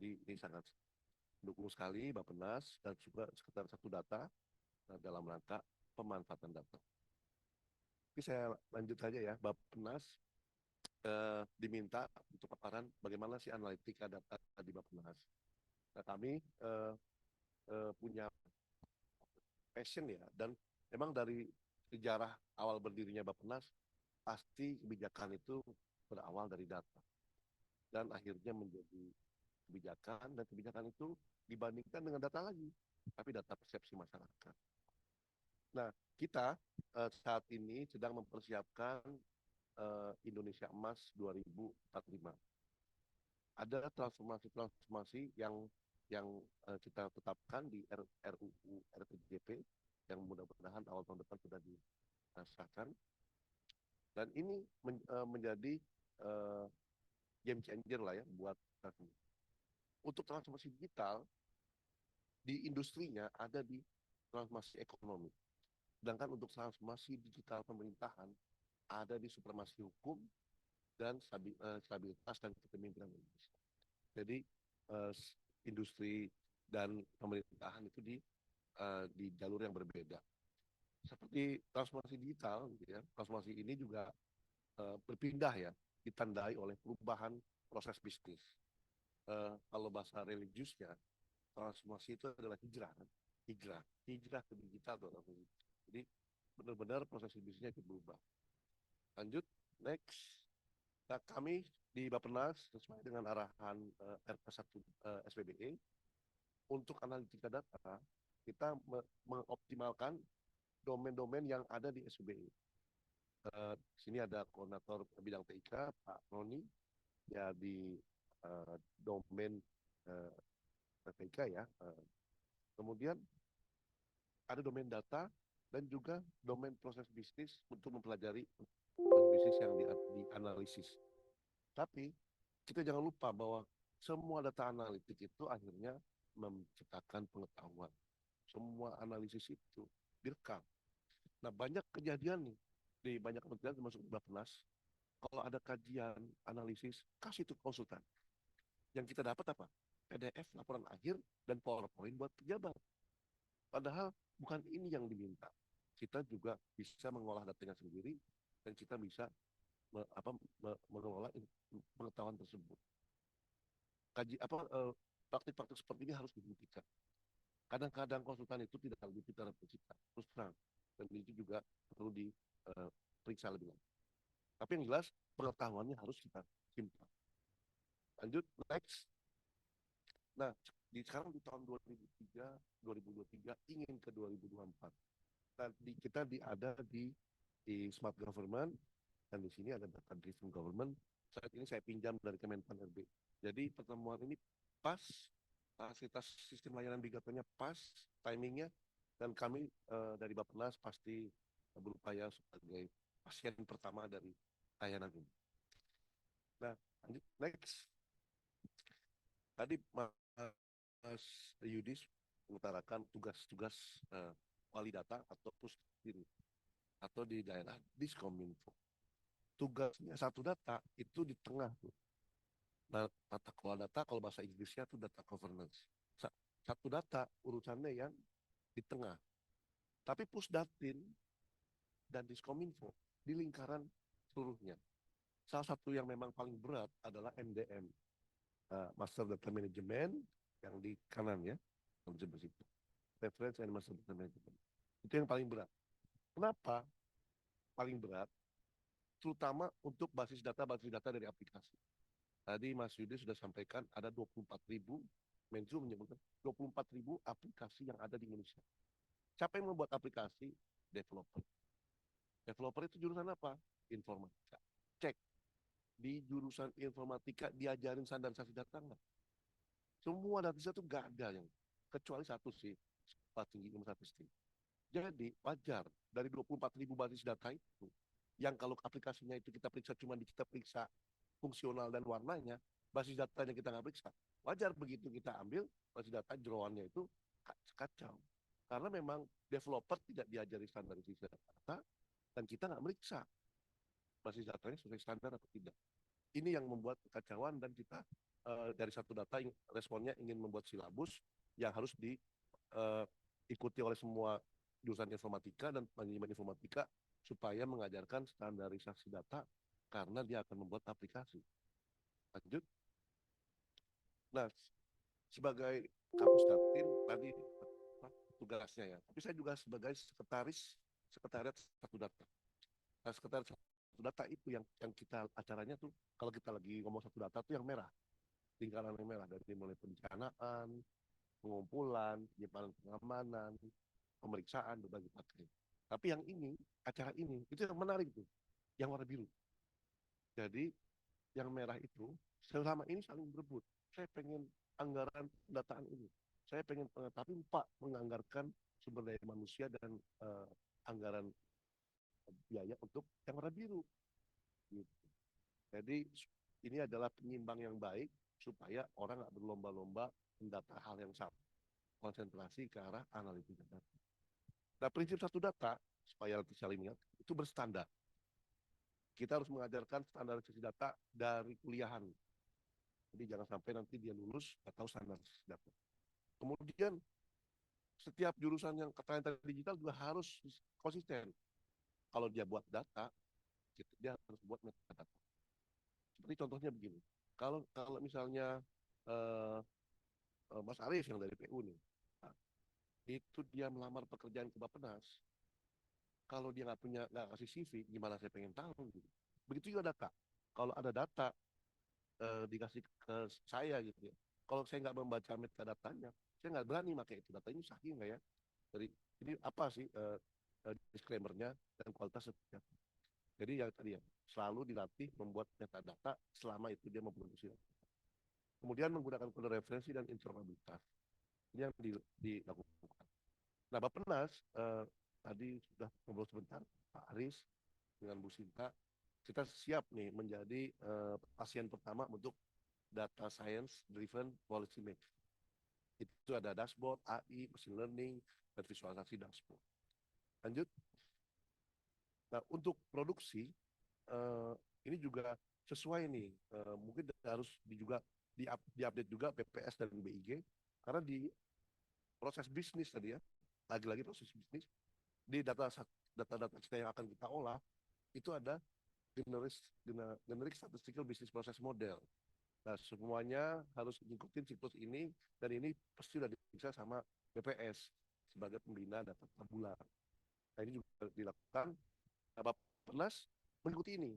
Jadi ini sangat mendukung sekali Bappenas dan juga sekitar satu data dalam rangka pemanfaatan data. Tapi saya lanjut saja ya, Bappenas diminta untuk paparan bagaimana sih analitika data di Bappenas. Nah, kami punya passion ya, dan memang dari sejarah awal berdirinya Bappenas, pasti kebijakan itu berawal dari data. Dan akhirnya menjadi kebijakan, dan kebijakan itu dibandingkan dengan data lagi, tapi data persepsi masyarakat. Nah, kita saat ini sedang mempersiapkan Indonesia Emas 2045. Ada transformasi yang kita tetapkan di RUU RPJP yang mudah-mudahan awal tahun depan sudah rasakan. Dan ini menjadi game changer lah ya buat kami. Untuk transformasi digital di industrinya ada di transformasi ekonomi. Sedangkan untuk transformasi digital pemerintahan ada di supremasi hukum dan stabilitas dan kepemimpinan Indonesia. Jadi industri dan pemerintahan itu di jalur yang berbeda. Seperti transformasi digital, gitu ya, transformasi ini juga berpindah ya, ditandai oleh perubahan proses bisnis. Kalau bahasa religiusnya, transformasi itu adalah hijrah, kan? hijrah ke digital tuh. Jadi benar-benar proses bisnisnya itu berubah. Lanjut, next. Nah, kami di Bappenas sesuai dengan arahan RK1 SPBE untuk analitika data, kita mengoptimalkan domain-domain yang ada di SPBE. Sini ada koordinator bidang TIK, Pak Roni, ya di domain TIK ya. Kemudian ada domain data dan juga domain proses bisnis untuk mempelajari proses bisnis yang dianalisis. Tapi kita jangan lupa bahwa semua data analitik itu akhirnya menciptakan pengetahuan. Semua analisis itu direkam. Nah, banyak kejadian nih di banyak kementerian termasuk Bappenas. Kalau ada kajian, analisis, kasih itu konsultan. Yang kita dapat apa? PDF, laporan akhir, dan PowerPoint buat pejabat. Padahal bukan ini yang diminta. Kita juga bisa mengolah datanya sendiri dan kita bisa mengelola pengetahuan tersebut. Praktik-praktik seperti ini harus dihentikan. Kadang-kadang konsultan itu tidak lebih pintar dari kita, terus terang. Dan itu juga perlu diperiksa lebih lanjut. Tapi yang jelas pengetahuannya harus kita simpan. Lanjut, next. Nah, sekarang di tahun 2023 ingin ke 2024. Kita ada di smart government dan di sini ada data driven government. Saat ini saya pinjam dari Kemenpan RB. Jadi pertemuan ini pas, fasilitas sistem layanan big data-nya pas, timingnya, dan kami dari Bappenas pasti berupaya sebagai pasien pertama dari layanan ini. Nah, lanjut, next. Tadi Mas Yudis mengutarakan tugas-tugas wali data atau pusdiri atau di daerah Diskominfo. Tugasnya satu data itu di tengah tuh. Nah, tata kelola data kalau bahasa Inggrisnya itu data governance. Satu data urusannya yang di tengah. Tapi Pusdatin dan Diskominfo di lingkaran seluruhnya. Salah satu yang memang paling berat adalah MDM, Master Data Management, yang di kanan ya, Reference and Master Data Management. Itu yang paling berat. Kenapa paling berat? Terutama untuk basis data dari aplikasi. Tadi Mas Yudi sudah sampaikan ada 24.000, Menju menyebutkan 24.000 aplikasi yang ada di Indonesia. Siapa yang membuat aplikasi? Developer. Developer itu jurusan apa? Informatika. Cek. Di jurusan informatika diajarin standarisasi data enggak? Semua data itu enggak ada yang kecuali satu sih, tinggi ilmu statistik. Jadi wajar dari 24.000 basis data itu yang kalau aplikasinya itu kita periksa kita periksa fungsional dan warnanya, basis datanya kita nggak periksa. Wajar begitu kita ambil basis data jeroannya itu kacau. Karena memang developer tidak diajari standarisasi data dan kita nggak meriksa basis datanya sesuai standar atau tidak. Ini yang membuat kekacauan dan kita dari satu data responnya ingin membuat silabus yang harus diikuti oleh semua jurusan informatika dan manajemen informatika supaya mengajarkan standarisasi data karena dia akan membuat aplikasi. Lanjut. Nah, sebagai Kapus Datin tadi tugasnya ya. Tapi saya juga sebagai sekretariat satu data. Nah, sekretariat satu data itu yang kita acaranya tuh kalau kita lagi ngomong satu data tuh yang merah. Lingkaran yang merah dari mulai perencanaan, pengumpulan, penyimpanan pengamanan, pemeriksaan, berbagai pakai. Tapi yang ini, acara ini, itu yang menarik tuh. Yang warna biru. Jadi, yang merah itu, selama ini saling berebut. Saya pengen anggaran pendataan ini. Saya pengen, tapi lupa menganggarkan sumber daya manusia dan anggaran biaya untuk yang warna biru. Gitu. Jadi ini adalah penyimbang yang baik supaya orang nggak berlomba-lomba mendata hal yang sama. Konsentrasi ke arah analitika data. Nah, prinsip satu data, supaya nanti saling ingat, itu berstandar. Kita harus mengajarkan standarisasi data dari kuliahan. Jadi jangan sampai nanti dia lulus nggak tahu standarisasi data. Kemudian setiap jurusan yang keterangan digital juga harus konsisten. Kalau dia buat data, dia harus buat metadata. Seperti contohnya begini. Kalau misalnya eh, Mas Arief yang dari PU nih, nah, itu dia melamar pekerjaan ke Bappenas, kalau dia nggak kasih CV, gimana saya pengen tahu gitu. Begitu juga data. Kalau ada data dikasih ke saya gitu ya. Kalau saya nggak membaca metadatanya, saya nggak berani pakai itu. Data ini sahih nggak ya? Dari ini apa sih disclaimer-nya dan kualitas seperti apa. Jadi yang tadi ya, selalu dilatih membuat metadata selama itu dia memproduksi. Kemudian menggunakan kode referensi dan interoperabilitas. Ini yang dilakukan. Nah, Bappenas tadi sudah ngobrol sebentar, Pak Aris dengan Bu Sinta, kita siap nih menjadi pasien pertama untuk data science driven policy making. Itu ada dashboard, AI, machine learning, dan visualisasi dashboard. Lanjut. Nah, untuk produksi ini juga sesuai nih, mungkin harus diupdate juga PPS dan BIG karena di proses bisnis tadi ya, lagi-lagi proses bisnis di data-data kita yang akan kita olah itu ada generic statistical business process model. Nah, semuanya harus mengikuti siklus ini dan ini pasti sudah diperiksa sama BPS sebagai pembina data tabular. Nah, ini juga dilakukan. Nah, Bappenas mengikuti ini.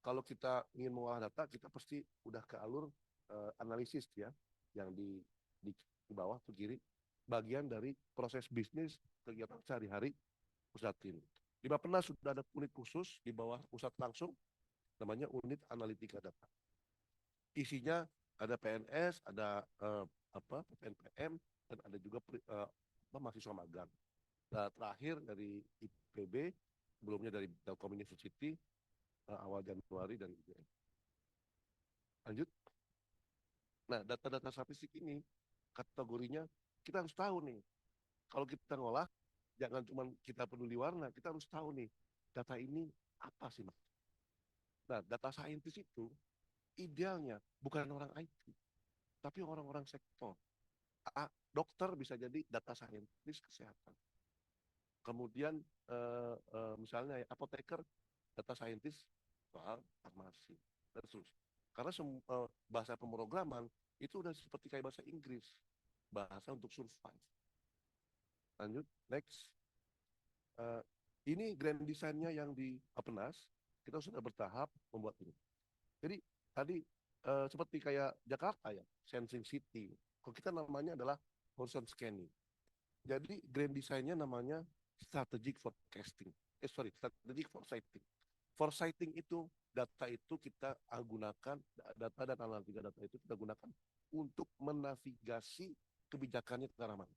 Kalau kita ingin mengolah data, kita pasti udah ke alur analisis ya, yang di bawah ke kiri, bagian dari proses bisnis kegiatan sehari-hari pusat ini. Di Bappenas sudah ada unit khusus di bawah pusat langsung, namanya unit analitika data. Isinya ada PNS, ada PNPM, dan ada juga mahasiswa magang. Nah, terakhir dari IPB, sebelumnya dari Telkom University, awal Januari dan UGM. Lanjut. Nah, data-data statistik ini kategorinya kita harus tahu nih. Kalau kita ngolah, jangan cuma kita peduli warna, kita harus tahu nih data ini apa sih, Mas? Nah, data scientist itu idealnya bukan orang IT, tapi orang-orang sektor. Dokter bisa jadi data scientist kesehatan. Kemudian misalnya apoteker, data scientist soal farmasi, dan seterusnya. Karena bahasa pemrograman itu udah seperti kayak bahasa Inggris, bahasa untuk survive. Lanjut, next. Ini grand design-nya yang di Bappenas, kita sudah bertahap membuat ini. Jadi tadi seperti kayak Jakarta ya, sensing city. Kalau kita namanya adalah horizon scanning. Jadi grand design-nya namanya strategic forecasting. Strategic foresighting. Foresighting itu data itu kita gunakan, data dan analitika data itu kita gunakan untuk menavigasi kebijakannya ke arah mana.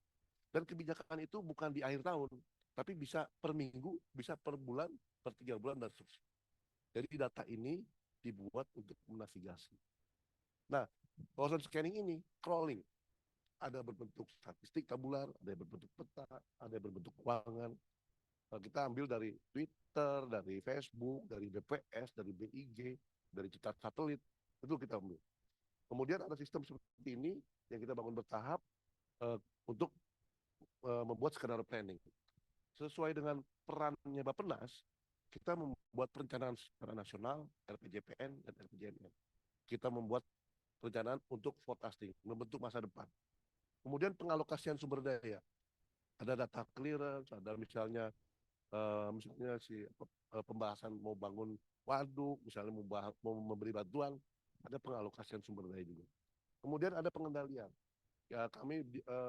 Dan kebijakan itu bukan di akhir tahun, tapi bisa per minggu, bisa per bulan, per 3 bulan, dan seterusnya. Jadi data ini dibuat untuk menavigasi. Nah, horizon scanning ini crawling. Ada berbentuk statistik tabular, ada yang berbentuk peta, ada yang berbentuk keuangan. Kita ambil dari Twitter, dari Facebook, dari BPS, dari BIG, dari cetak satelit, itu kita ambil. Kemudian ada sistem seperti ini yang kita bangun bertahap untuk membuat skenario planning. Sesuai dengan perannya Bappenas, kita membuat perencanaan secara nasional, RPJPN dan RPJMN. Kita membuat perencanaan untuk forecasting, membentuk masa depan. Kemudian pengalokasian sumber daya. Ada data clearance, ada misalnya pembahasan mau bangun waduk, misalnya mau memberi bantuan, ada pengalokasian sumber daya juga. Kemudian ada pengendalian. Ya, kami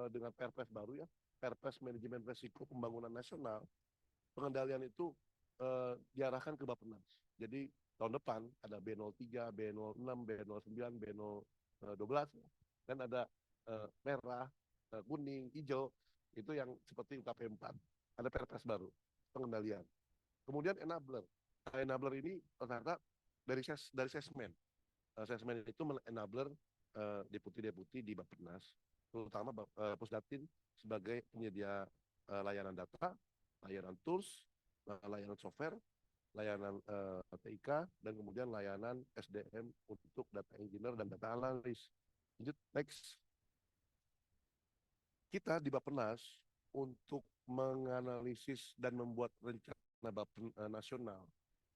dengan Perpres baru ya, Perpres Manajemen Resiko Pembangunan Nasional, pengendalian itu diarahkan ke Bappenas. Jadi tahun depan ada B03, B06, B09, B012, dan ada merah, kuning, hijau, itu yang seperti UKP 4. Ada Perpres baru, pengendalian. Kemudian enabler. Nah, enabler ini ternyata dari sesmen. Sesmen itu enabler deputi-deputi di Bappenas, terutama Pusdatin sebagai penyedia layanan data, layanan tools, layanan software, layanan TIK, dan kemudian layanan SDM untuk data engineer dan data analis. Lanjut, next. Kita di Bappenas untuk menganalisis dan membuat rencana nasional,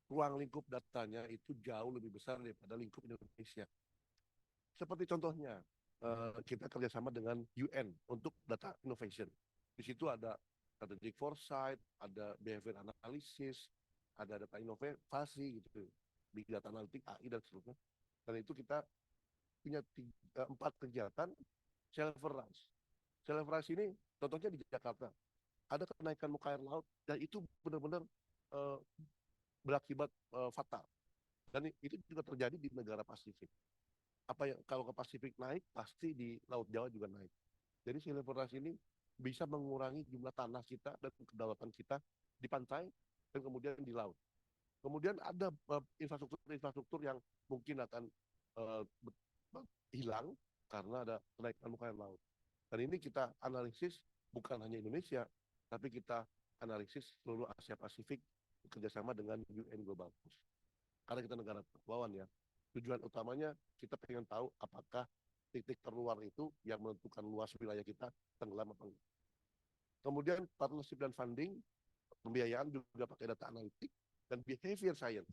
ruang lingkup datanya itu jauh lebih besar daripada lingkup Indonesia. Seperti contohnya, kita kerjasama dengan UN untuk data innovation. Di situ ada strategic foresight, ada behavior analysis, ada data inovasi gitu, big data analytic, AI dan seterusnya. Dan itu kita punya 4 kegiatan self-rise. Self-rise ini contohnya di Jakarta. Ada kenaikan muka air laut dan itu benar-benar berakibat fatal. Dan itu juga terjadi di negara Pasifik. Kalau ke Pasifik naik, pasti di Laut Jawa juga naik. Jadi silviculasi ini bisa mengurangi jumlah tanah kita dan kedaulatan kita di pantai dan kemudian di laut. Kemudian ada infrastruktur yang mungkin akan hilang karena ada kenaikan muka air laut. Dan ini kita analisis bukan hanya Indonesia, tapi kita analisis seluruh Asia Pasifik bekerjasama dengan UN Global Fund. Karena kita negara kepulauan ya, tujuan utamanya kita pengen tahu apakah titik terluar itu yang menentukan luas wilayah kita tenggelam apa enggak. Kemudian partnership dan funding, pembiayaan juga pakai data analitik dan behavior science.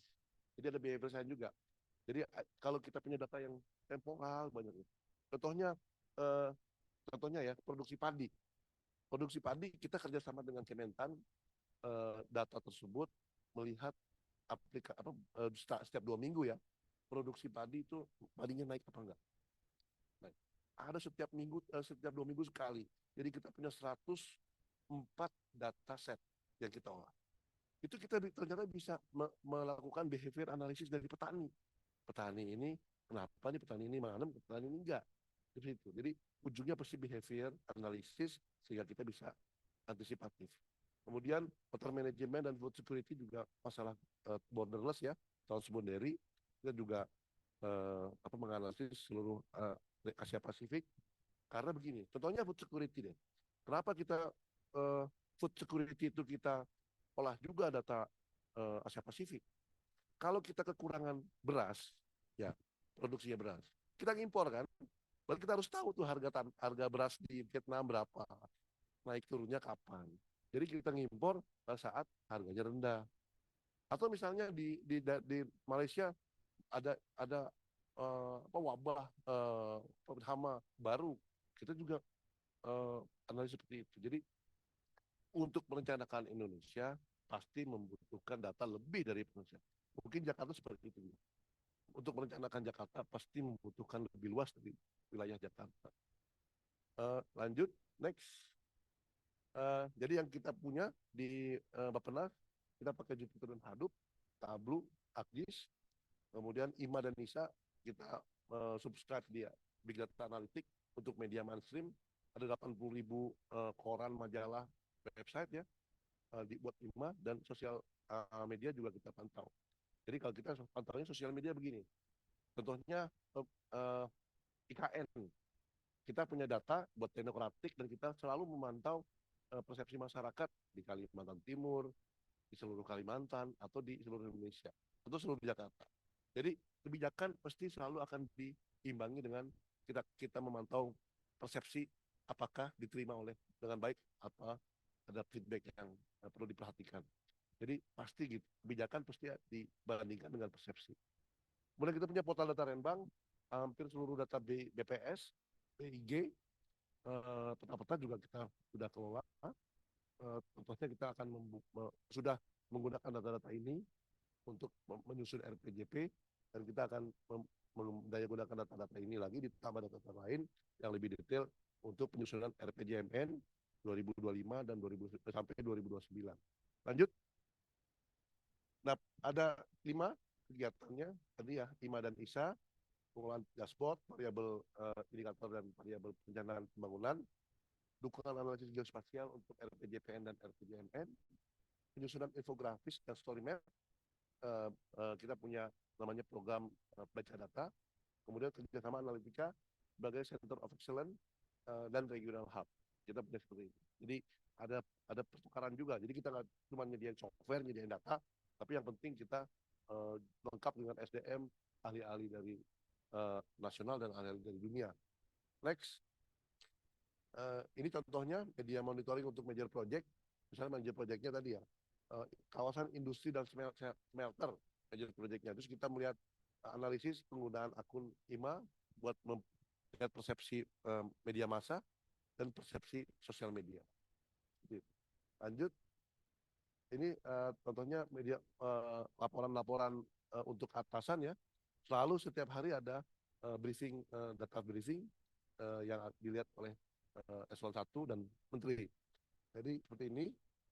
Jadi ada behavior science juga. Jadi kalau kita punya data yang temporal banyak. Contohnya ya produksi padi. Produksi padi kita kerjasama dengan Kementan, data tersebut melihat setiap 2 minggu ya, produksi padi itu padinya naik apa enggak. Nah, ada setiap 2 minggu sekali. Jadi kita punya 104 data set yang kita olah. Itu kita ternyata bisa melakukan behavior analysis dari petani. Petani ini kenapa nih petani ini menanam, petani ini enggak. Jadi ujungnya pasti behavior analysis sehingga kita bisa antisipatif. Kemudian water management dan food security juga masalah borderless ya, transboundary. Kita juga menganalisis seluruh Asia Pasifik. Karena begini, contohnya food security deh. Kenapa kita food security itu kita olah juga data Asia Pasifik? Kalau kita kekurangan beras, ya produksinya beras, kita ngimpor kan. Berarti kita harus tahu tuh harga beras di Vietnam berapa, naik turunnya kapan. Jadi kita ngimpor pada saat harganya rendah. Atau misalnya di Malaysia ada wabah hama baru, kita juga analisis seperti itu. Jadi untuk merencanakan Indonesia pasti membutuhkan data lebih dari Indonesia. Mungkin Jakarta seperti itu. Untuk merencanakan Jakarta pasti membutuhkan lebih luas dari wilayah Jakarta. Lanjut, next. Jadi yang kita punya di Bappenas, kita pakai Jupyter dan Hadoop, Tableau, ArcGIS, kemudian IMA dan NISA, kita subscribe dia Big Data Analytics untuk media mainstream, ada 80.000 koran, majalah, website ya, dibuat IMA, dan sosial media juga kita pantau. Jadi kalau kita pantaunya sosial media begini, contohnya IKN, kita punya data buat teknokratik dan kita selalu memantau persepsi masyarakat di Kalimantan Timur, di seluruh Kalimantan, atau di seluruh Indonesia, atau seluruh Jakarta. Jadi kebijakan pasti selalu akan diimbangi dengan kita memantau persepsi apakah diterima dengan baik atau ada feedback yang perlu diperhatikan. Jadi pasti gitu, kebijakan pasti dibandingkan dengan persepsi. Kemudian kita punya portal data Renbang, hampir seluruh data BPS, BIG, peta-peta juga kita sudah kelola. Contohnya kita akan sudah menggunakan data-data ini untuk menyusun RPJP, dan kita akan mendaya gunakan data-data ini lagi ditambah data-data lain yang lebih detail untuk penyusunan RPJMN 2025 dan sampai 2029. Lanjut. Nah, ada 5 kegiatannya tadi ya, IMA dan ISA, pengolahan dashboard, variabel indikator dan variabel perencanaan pembangunan, dukungan analisis geospasial untuk RPJPN dan RPJMN, penyusunan infografis dan story map. Kita punya namanya program baca data, kemudian kerjasama analitika sebagai Center of Excellence dan Regional Hub. Kita punya seperti itu. Jadi ada pertukaran juga. Jadi kita nggak cuma nyediain software, nyediain data, tapi yang penting kita lengkap dengan SDM, ahli-ahli dari nasional dan ahli-ahli dari dunia. Next, ini contohnya media monitoring untuk major project. Misalnya major projectnya tadi ya, kawasan industri dan smelter major projectnya. Terus kita melihat analisis penggunaan akun IMA buat melihat persepsi media massa dan persepsi sosial media. Lanjut, ini contohnya media laporan-laporan untuk atasan ya. Selalu setiap hari ada briefing, data briefing yang dilihat oleh eselon 1 dan menteri. Jadi seperti ini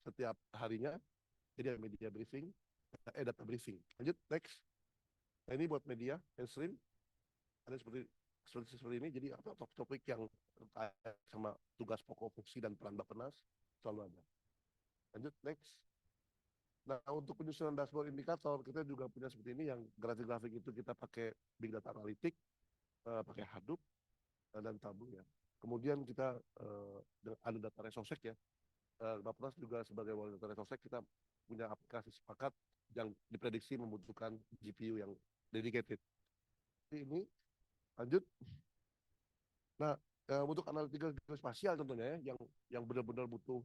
setiap harinya, jadi media briefing, data briefing. Lanjut, next. Nah, ini buat media mainstream, ada seperti ini. Jadi apa topik yang terkait sama tugas pokok, fungsi dan peran Bappenas selalu ada. Lanjut, next. Nah, untuk penyusunan dashboard indikator, kita juga punya seperti ini, yang grafik-grafik itu kita pakai big data analytic, pakai Hadoop dan Tableau ya. Kemudian kita ada data resource ya. Bappenas juga sebagai wali data resource, kita punya aplikasi sepakat yang diprediksi membutuhkan GPU yang dedicated. Ini lanjut. Nah, untuk analitika spasial contohnya ya, yang benar-benar butuh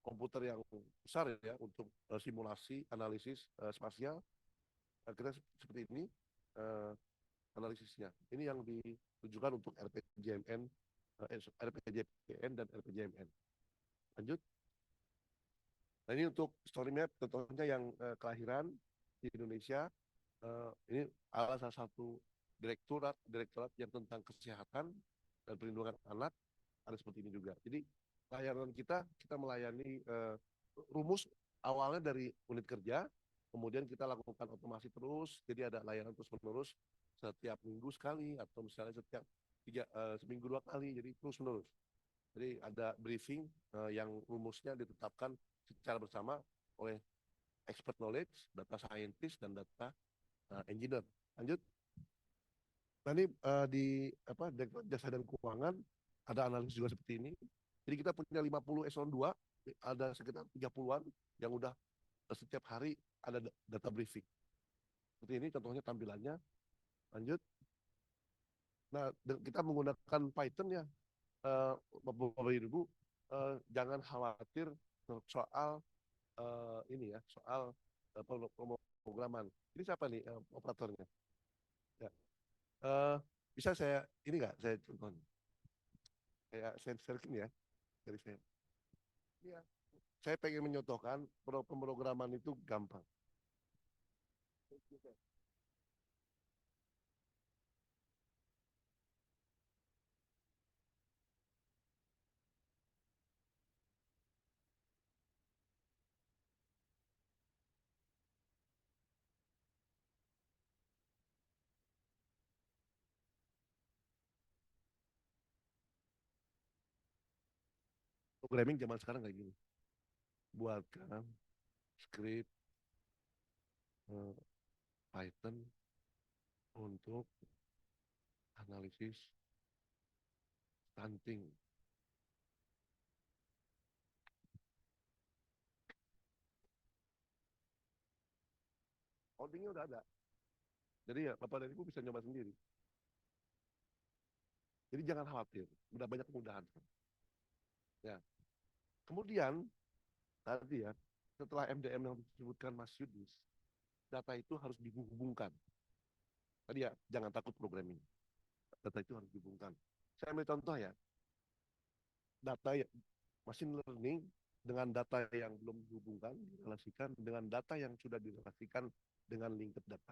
komputer yang besar ya untuk simulasi analisis spasial, kita seperti ini analisisnya. Ini yang ditujukan untuk RPJMN, RPJPN dan RPJMN. Lanjut. Nah, ini untuk story map, contohnya yang kelahiran di Indonesia. Ini adalah salah satu direktorat yang tentang kesehatan dan perlindungan anak, ada seperti ini juga. Jadi layanan kita melayani rumus awalnya dari unit kerja, kemudian kita lakukan otomasi terus, jadi ada layanan terus menerus setiap minggu sekali atau misalnya setiap seminggu 2 kali, jadi terus menerus. Jadi ada briefing yang rumusnya ditetapkan secara bersama oleh expert knowledge, data scientist dan data engineer. Lanjut. Nah, ini di jasa dan keuangan ada analisis juga seperti ini. Jadi kita punya 50 eselon 2, ada sekitar 30-an yang udah setiap hari ada data briefing. Seperti ini contohnya tampilannya. Lanjut. Nah, kita menggunakan Python ya, Bapak Ibu, jangan khawatir soal ini ya, soal pemrograman. Ini siapa nih operatornya? Ya. Bisa saya ini nggak saya contohnya? Kayak saya ya dari saya. Ya. Saya pengen menyontohkan pemrograman itu gampang. Programming zaman sekarang kayak gini. Buatkan script Python untuk analisis stunting. Codingnya udah ada. Jadi ya Bapak dan Ibu bisa nyoba sendiri. Jadi jangan khawatir, udah banyak kemudahan. Ya. Kemudian tadi ya, setelah MDM yang disebutkan Mas Yudis, data itu harus dihubungkan. Tadi ya, jangan takut programming. Data itu harus dihubungkan. Saya ambil contoh ya, data machine learning dengan data yang belum dihubungkan, direlasikan dengan data yang sudah direlasikan dengan linked data.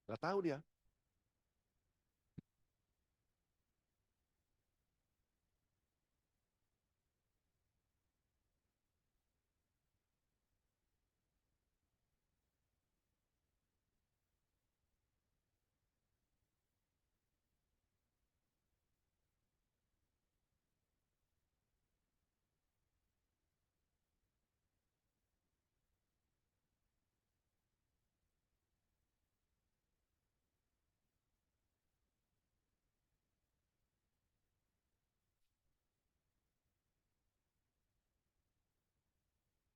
Nggak tahu dia.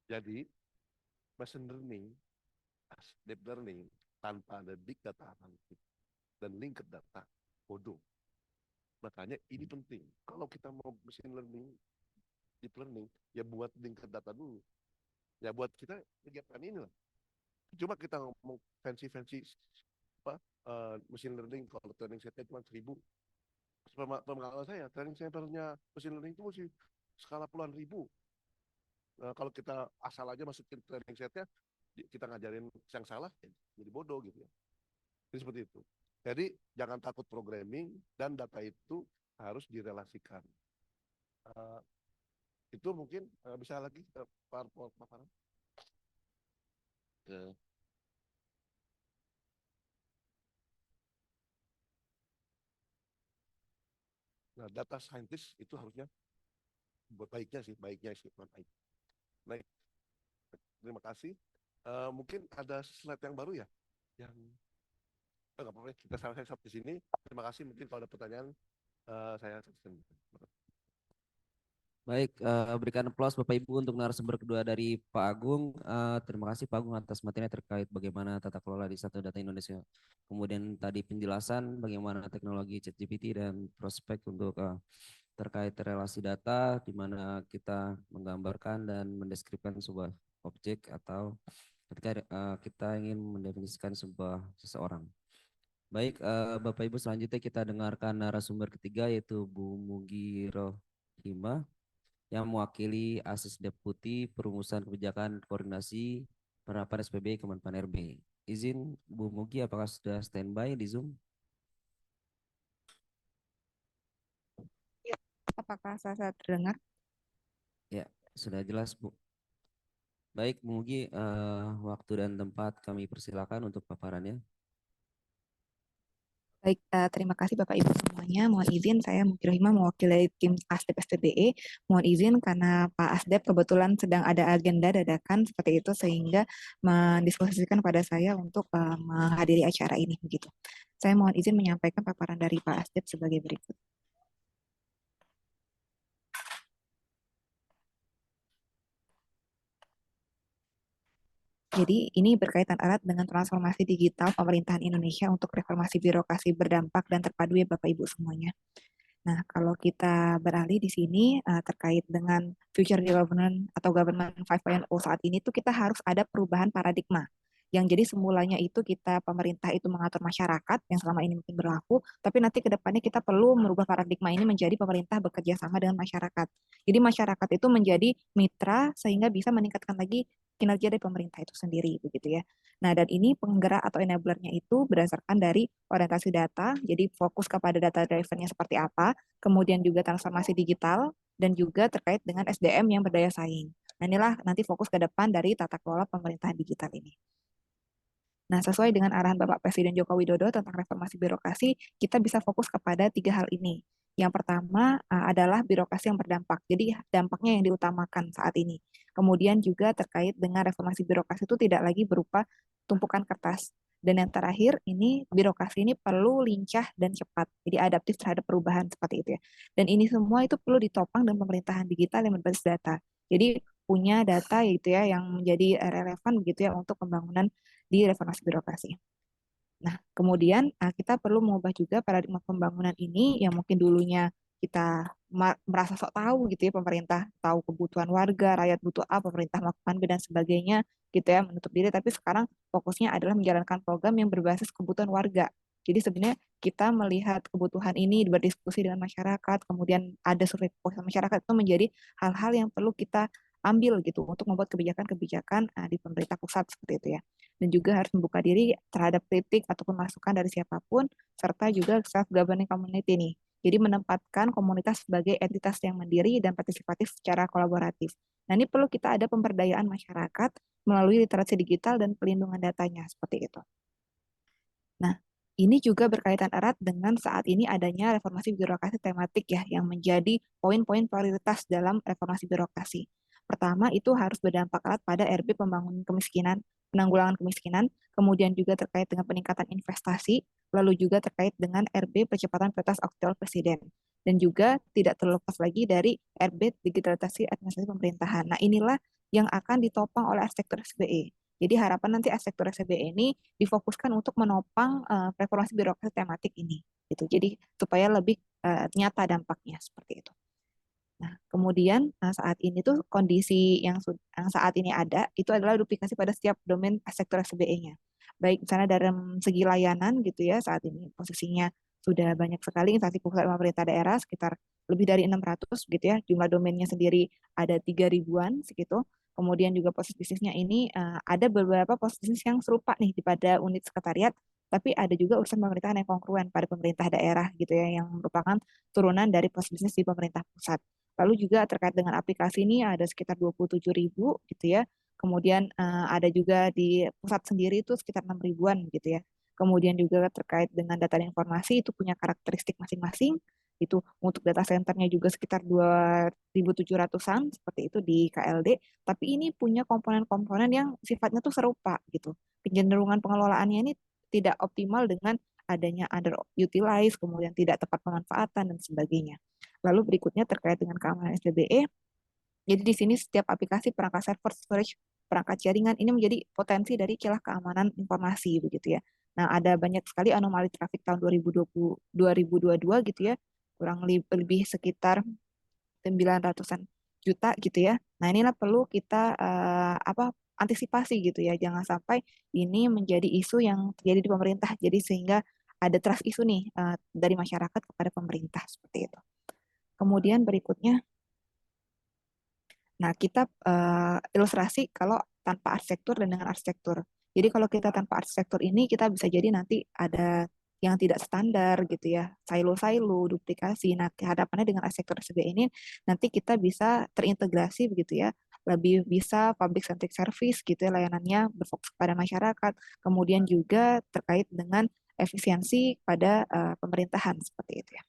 Jadi machine learning, deep learning tanpa ada big data analytics dan linked data bodoh. Makanya ini penting. Kalau kita mau machine learning, deep learning, ya buat linked data dulu. Ya buat kita kegiatan ini lah. Coba kita ngomong fancy apa machine learning, kalau training setnya cuma 1000. Pengalaman saya, training centernya machine learning itu mesti skala puluhan ribu. Nah, kalau kita asal aja masukin training setnya, kita ngajarin yang salah, jadi bodoh gitu ya. Jadi seperti itu. Jadi jangan takut programming dan data itu harus direlasikan. Uh, itu mungkin bisa lagi PowerPoint paparan. Nah, data scientist itu harusnya baiknya sih, baik. Baik, terima kasih. Mungkin ada slide yang baru ya, yang nggak apa-apa, kita sampai di sini. Terima kasih. Mungkin kalau ada pertanyaan, saya Baik, berikan aplaus Bapak Ibu untuk narasumber kedua dari Pak Agung. Terima kasih Pak Agung atas materi terkait bagaimana tata kelola di Satu Data Indonesia. Kemudian tadi penjelasan bagaimana teknologi ChatGPT dan prospek untuk terkait relasi data, di mana kita menggambarkan dan mendeskripsikan sebuah objek atau ketika kita ingin mendefinisikan sebuah seseorang. Baik, Bapak Ibu, selanjutnya kita dengarkan narasumber ketiga yaitu Bu Mugi Rohimah yang mewakili Asis Deputi Perumusan Kebijakan Koordinasi Penerapan SPB Kemenpan RB. Izin Bu Mugi, apakah sudah standby di Zoom? Apakah saya terdengar? Ya, sudah jelas Bu. Baik, Bu Mugi, waktu dan tempat kami persilakan untuk paparannya. Baik, terima kasih Bapak Ibu semuanya. Mohon izin saya Mugi Rohimah mewakili tim ASDEP SPBE. Mohon izin karena Pak ASDEP kebetulan sedang ada agenda dadakan seperti itu sehingga mendiskusikan pada saya untuk menghadiri acara ini begitu. Saya mohon izin menyampaikan paparan dari Pak ASDEP sebagai berikut. Jadi ini berkaitan erat dengan transformasi digital pemerintahan Indonesia untuk reformasi birokrasi berdampak dan terpadu ya Bapak Ibu semuanya. Nah, kalau kita beralih di sini terkait dengan future government atau government 5.0 saat ini tuh kita harus ada perubahan paradigma. Yang jadi semulanya itu kita pemerintah itu mengatur masyarakat yang selama ini mungkin berlaku, tapi nanti ke depannya kita perlu merubah paradigma ini menjadi pemerintah bekerja sama dengan masyarakat. Jadi masyarakat itu menjadi mitra sehingga bisa meningkatkan lagi kinerja dari pemerintah itu sendiri begitu ya. Nah, dan ini penggerak atau enablernya itu berdasarkan dari orientasi data, jadi fokus kepada data drivernya seperti apa, kemudian juga transformasi digital, dan juga terkait dengan SDM yang berdaya saing. Nah, inilah nanti fokus ke depan dari tata kelola pemerintahan digital ini. Nah, sesuai dengan arahan Bapak Presiden Joko Widodo tentang reformasi birokrasi, kita bisa fokus kepada 3 hal ini. Yang pertama adalah birokrasi yang berdampak. Jadi dampaknya yang diutamakan saat ini. Kemudian juga terkait dengan reformasi birokrasi itu tidak lagi berupa tumpukan kertas. Dan yang terakhir ini birokrasi ini perlu lincah dan cepat. Jadi adaptif terhadap perubahan seperti itu ya. Dan ini semua itu perlu ditopang dengan pemerintahan digital yang berbasis data. Jadi punya data gitu ya yang menjadi relevan begitu ya untuk pembangunan di reformasi birokrasi. Nah, kemudian kita perlu mengubah juga paradigma pembangunan ini yang mungkin dulunya kita merasa sok tahu gitu ya, pemerintah tahu kebutuhan warga, rakyat butuh apa, pemerintah melakukan B dan sebagainya gitu ya, menutup diri, tapi sekarang fokusnya adalah menjalankan program yang berbasis kebutuhan warga. Jadi sebenarnya kita melihat kebutuhan ini berdiskusi dengan masyarakat, kemudian ada survei kepuasan masyarakat itu menjadi hal-hal yang perlu kita ambil gitu untuk membuat kebijakan-kebijakan di pemerintah pusat seperti itu ya. Dan juga harus membuka diri terhadap kritik ataupun masukan dari siapapun, serta juga self-governing community nih. Jadi menempatkan komunitas sebagai entitas yang mandiri dan partisipatif secara kolaboratif. Nah ini perlu kita ada pemberdayaan masyarakat melalui literasi digital dan pelindungan datanya, seperti itu. Nah, ini juga berkaitan erat dengan saat ini adanya reformasi birokrasi tematik ya, yang menjadi poin-poin prioritas dalam reformasi birokrasi. Pertama, itu harus berdampak erat pada RB pembangunan kemiskinan, penanggulangan kemiskinan, kemudian juga terkait dengan peningkatan investasi, lalu juga terkait dengan RB percepatan prioritas aktual presiden. Dan juga tidak terlepas lagi dari RB digitalisasi administrasi pemerintahan. Nah, inilah yang akan ditopang oleh arsitektur SBE. Jadi harapan nanti arsitektur SBE ini difokuskan untuk menopang reformasi birokrasi tematik ini, gitu. Jadi supaya lebih nyata dampaknya seperti itu. Nah, kemudian saat ini tuh kondisi yang saat ini ada itu adalah duplikasi pada setiap domain sektor SBE-nya. Baik misalnya dalam segi layanan gitu ya, saat ini posisinya sudah banyak sekali instansi pusat pemerintah daerah sekitar lebih dari 600 gitu ya. Jumlah domainnya sendiri ada 3 ribuan segitu. Kemudian juga proses bisnisnya ini ada beberapa proses bisnis yang serupa nih pada unit sekretariat, tapi ada juga urusan pemerintahan yang kongruen pada pemerintah daerah gitu ya, yang merupakan turunan dari proses bisnis di pemerintah pusat. Lalu juga terkait dengan aplikasi ini ada sekitar 27.000 gitu ya. Kemudian ada juga di pusat sendiri itu sekitar 6 ribuan gitu ya. Kemudian juga terkait dengan data dan informasi itu punya karakteristik masing-masing. Itu untuk data centernya juga sekitar 2.700-an seperti itu di KLD. Tapi ini punya komponen-komponen yang sifatnya tuh serupa gitu. Kecenderungan pengelolaannya ini tidak optimal dengan adanya underutilized, kemudian tidak tepat pemanfaatan dan sebagainya. Lalu berikutnya terkait dengan keamanan SDBE. Jadi di sini setiap aplikasi, perangkat server, storage, perangkat jaringan ini menjadi potensi dari celah keamanan informasi begitu ya. Nah, ada banyak sekali anomali trafik tahun 2022 gitu ya. Kurang lebih sekitar 900-an juta gitu ya. Nah, inilah perlu kita antisipasi gitu ya. Jangan sampai ini menjadi isu yang terjadi di pemerintah. Jadi sehingga ada trust isu nih dari masyarakat kepada pemerintah seperti itu. Kemudian berikutnya, nah kita ilustrasi kalau tanpa arsitektur dan dengan arsitektur. Jadi kalau kita tanpa arsitektur ini, kita bisa jadi nanti ada yang tidak standar gitu ya, silo-silo, duplikasi. Nah, hadapannya dengan arsitektur SBE ini, nanti kita bisa terintegrasi begitu ya, lebih bisa public centric service gitu ya, layanannya berfokus pada masyarakat. Kemudian juga terkait dengan efisiensi pada pemerintahan seperti itu ya.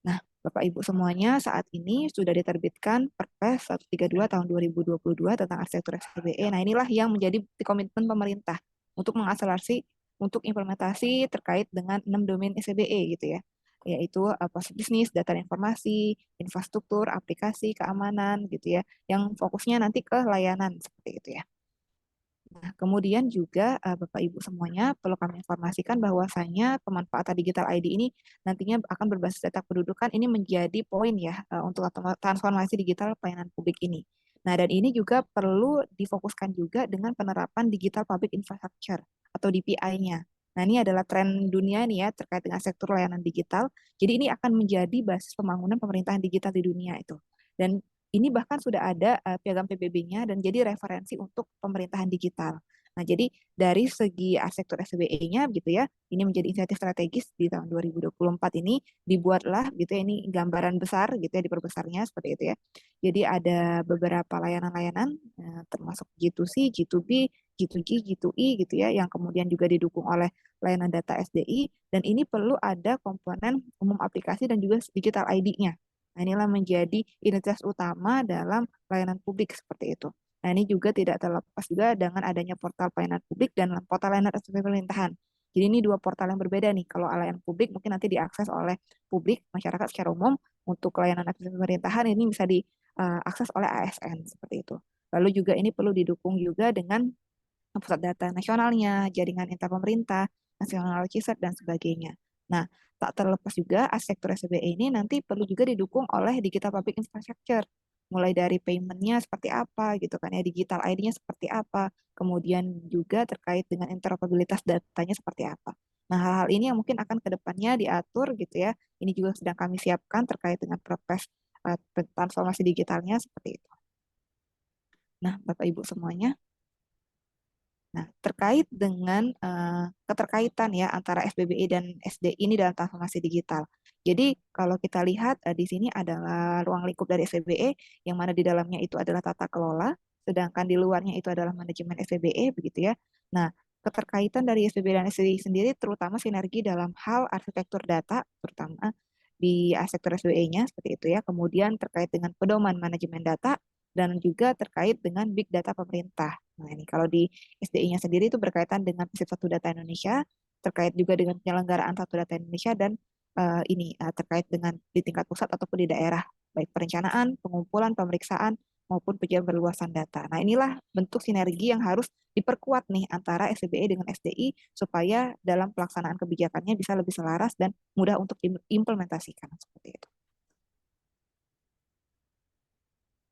Nah, Bapak Ibu semuanya, saat ini sudah diterbitkan Perpres 132 tahun 2022 tentang arsitektur SBE. Nah, inilah yang menjadi komitmen pemerintah untuk mengakselerasi untuk implementasi terkait dengan 6 domain SBE gitu ya, yaitu proses bisnis, data dan informasi, infrastruktur, aplikasi, keamanan gitu ya, yang fokusnya nanti ke layanan seperti itu ya. Nah, kemudian juga Bapak Ibu semuanya perlu kami informasikan bahwasanya pemanfaatan digital ID ini nantinya akan berbasis data kependudukan ini menjadi poin ya untuk transformasi digital pelayanan publik ini. Nah, dan ini juga perlu difokuskan juga dengan penerapan digital public infrastructure atau DPI-nya. Nah, ini adalah tren dunia nih ya terkait dengan sektor layanan digital. Jadi ini akan menjadi basis pembangunan pemerintahan digital di dunia itu. Dan ini bahkan sudah ada piagam PBB-nya dan jadi referensi untuk pemerintahan digital. Nah, jadi dari segi arsitektur SBE-nya gitu ya, ini menjadi inisiatif strategis di tahun 2024 ini dibuatlah gitu ya, ini gambaran besar gitu ya, diperbesarnya seperti itu ya. Jadi ada beberapa layanan-layanan termasuk G2C, G2B, G2G, G2E gitu ya, yang kemudian juga didukung oleh layanan data SDI, dan ini perlu ada komponen umum aplikasi dan juga digital ID-nya. Nah, inilah menjadi identitas utama dalam pelayanan publik seperti itu. Nah, ini juga tidak terlepas juga dengan adanya portal pelayanan publik dan portal layanan administrasi pemerintahan. Jadi ini dua portal yang berbeda nih. Kalau layanan publik mungkin nanti diakses oleh publik, masyarakat secara umum. Untuk layanan administrasi pemerintahan ini bisa diakses oleh ASN seperti itu. Lalu juga ini perlu didukung juga dengan pusat data nasionalnya, jaringan inter pemerintah, nasional CISET, dan sebagainya. Nah, tak terlepas juga arsitektur SBE ini nanti perlu juga didukung oleh digital public infrastructure, mulai dari payment-nya seperti apa gitu kan ya, digital ID-nya seperti apa, kemudian juga terkait dengan interoperabilitas datanya seperti apa. Nah, hal-hal ini yang mungkin akan kedepannya diatur gitu ya, ini juga sedang kami siapkan terkait dengan proses transformasi digitalnya seperti itu. Nah, Bapak Ibu semuanya, nah, terkait dengan keterkaitan ya antara SBBI dan SDI ini dalam transformasi digital. Jadi kalau kita lihat di sini adalah ruang lingkup dari SBBE yang mana di dalamnya itu adalah tata kelola, sedangkan di luarnya itu adalah manajemen SBBE begitu ya. Nah, keterkaitan dari SBBE dan SDI sendiri terutama sinergi dalam hal arsitektur data, terutama di arsitektur SBE-nya seperti itu ya. Kemudian terkait dengan pedoman manajemen data dan juga terkait dengan big data pemerintah. Nah, ini kalau di SDI-nya sendiri itu berkaitan dengan prinsip satu data Indonesia, terkait juga dengan penyelenggaraan satu data Indonesia, dan terkait dengan di tingkat pusat ataupun di daerah, baik perencanaan, pengumpulan, pemeriksaan, maupun penyebarluasan data. Nah, inilah bentuk sinergi yang harus diperkuat nih antara SCBE dengan SDI supaya dalam pelaksanaan kebijakannya bisa lebih selaras dan mudah untuk diimplementasikan seperti itu.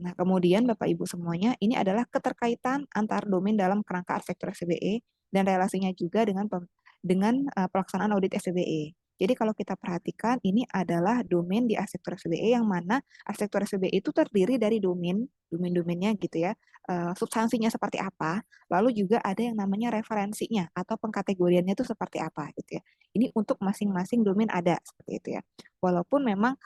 Nah, kemudian Bapak Ibu semuanya, ini adalah keterkaitan antar domain dalam kerangka arsitektur SCBE dan relasinya juga dengan pelaksanaan audit SCBE. Jadi kalau kita perhatikan, ini adalah domain di arsitektur SCBE yang mana arsitektur SCBE itu terdiri dari domain-domainnya gitu ya, substansinya seperti apa, lalu juga ada yang namanya referensinya atau pengkategoriannya itu seperti apa gitu ya. Ini untuk masing-masing domain ada seperti itu ya. Walaupun memang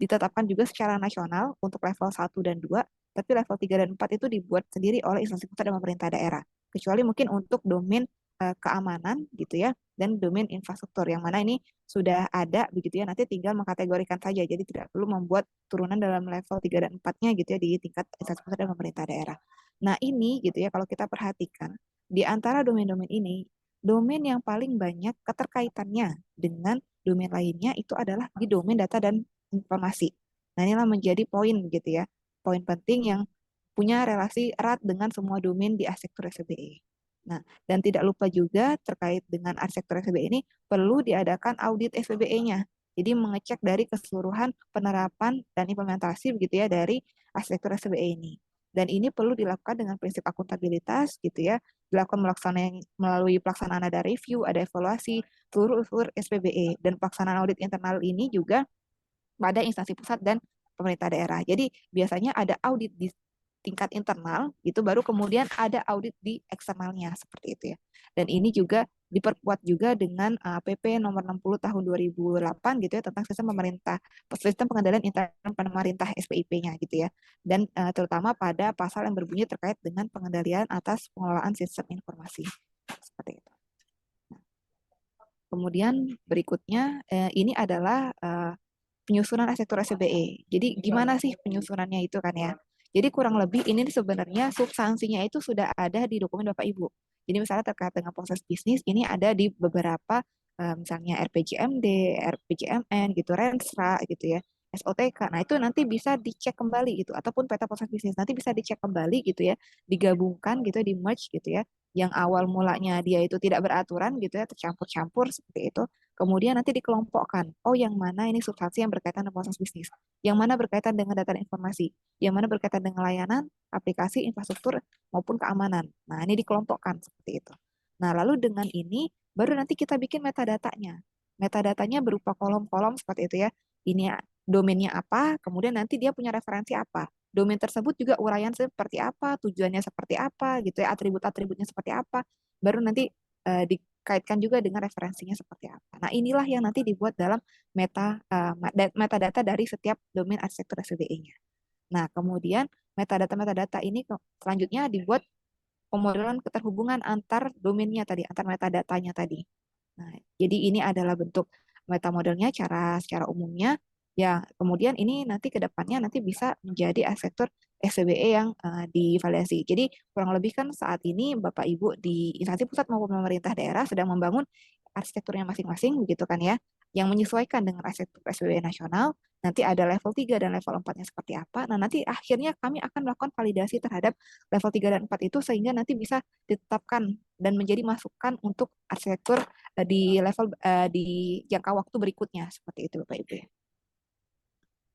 ditetapkan juga secara nasional untuk level 1 dan 2, tapi level 3 dan 4 itu dibuat sendiri oleh instansi pusat dan pemerintah daerah. Kecuali mungkin untuk domain keamanan gitu ya, dan domain infrastruktur yang mana ini sudah ada begitu ya, nanti tinggal mengkategorikan saja. Jadi tidak perlu membuat turunan dalam level 3 dan 4-nya gitu ya di tingkat instansi pusat dan pemerintah daerah. Nah, ini gitu ya kalau kita perhatikan di antara domain-domain ini, domain yang paling banyak keterkaitannya dengan domain lainnya itu adalah di domain data dan informasi. Nah, inilah menjadi poin gitu ya. Poin penting yang punya relasi erat dengan semua domain di arsitektur SCBE. Nah, dan tidak lupa juga terkait dengan arsitektur SCBE ini perlu diadakan audit SCBE-nya. Jadi mengecek dari keseluruhan penerapan dan implementasi begitu ya dari arsitektur SCBE ini. Dan ini perlu dilakukan dengan prinsip akuntabilitas gitu ya, dilakukan melalui pelaksanaan ada review, ada evaluasi seluruh unsur SPBE dan pelaksanaan audit internal ini juga pada instansi pusat dan pemerintah daerah. Jadi biasanya ada audit di tingkat internal, itu baru kemudian ada audit di eksternalnya seperti itu ya. Dan ini juga diperkuat juga dengan PP nomor 60 tahun 2008 gitu ya tentang sistem pengendalian intern pemerintah SPIP-nya gitu ya. Dan terutama pada pasal yang berbunyi terkait dengan pengendalian atas pengelolaan sistem informasi seperti itu. Nah, kemudian berikutnya ini adalah penyusunan arsitektur SCBE. Jadi gimana sih penyusunannya itu kan ya? Jadi kurang lebih ini sebenarnya substansinya itu sudah ada di dokumen Bapak Ibu. Jadi misalnya terkait dengan proses bisnis ini ada di beberapa misalnya RPJMD, RPJMN gitu, Renstra gitu ya, SOTK. Nah, itu nanti bisa dicek kembali gitu ataupun peta proses bisnis nanti bisa dicek kembali gitu ya, digabungkan gitu di merge gitu ya. Yang awal mulanya dia itu tidak beraturan gitu ya, tercampur-campur seperti itu. Kemudian nanti dikelompokkan, oh yang mana ini substansi yang berkaitan dengan proses bisnis, yang mana berkaitan dengan data dan informasi, yang mana berkaitan dengan layanan, aplikasi, infrastruktur, maupun keamanan. Nah, ini dikelompokkan seperti itu. Nah, lalu dengan ini, baru nanti kita bikin metadatanya. Metadatanya berupa kolom-kolom seperti itu ya. Ini domainnya apa, kemudian nanti dia punya referensi apa. Domain tersebut juga uraian seperti apa, tujuannya seperti apa, gitu ya, atribut-atributnya seperti apa. Baru nanti dikaitkan juga dengan referensinya seperti apa. Nah, inilah yang nanti dibuat dalam metadata dari setiap domain arsitektur SCBE-nya. Nah, kemudian metadata-metadata ini selanjutnya dibuat pemodelan keterhubungan antar domainnya tadi, antar metadatanya tadi. Nah, jadi ini adalah bentuk metamodelnya secara umumnya. Ya, kemudian ini nanti ke depannya nanti bisa menjadi arsitektur SCBE yang divalidasi. Jadi kurang lebih kan saat ini Bapak Ibu di instansi pusat maupun pemerintah daerah sedang membangun arsitekturnya masing-masing begitu kan ya, yang menyesuaikan dengan arsitektur SCBE nasional. Nanti ada level 3 dan level 4-nya seperti apa. Nah, nanti akhirnya kami akan melakukan validasi terhadap level 3 dan 4 itu sehingga nanti bisa ditetapkan dan menjadi masukan untuk arsitektur di level di jangka waktu berikutnya seperti itu Bapak Ibu ya.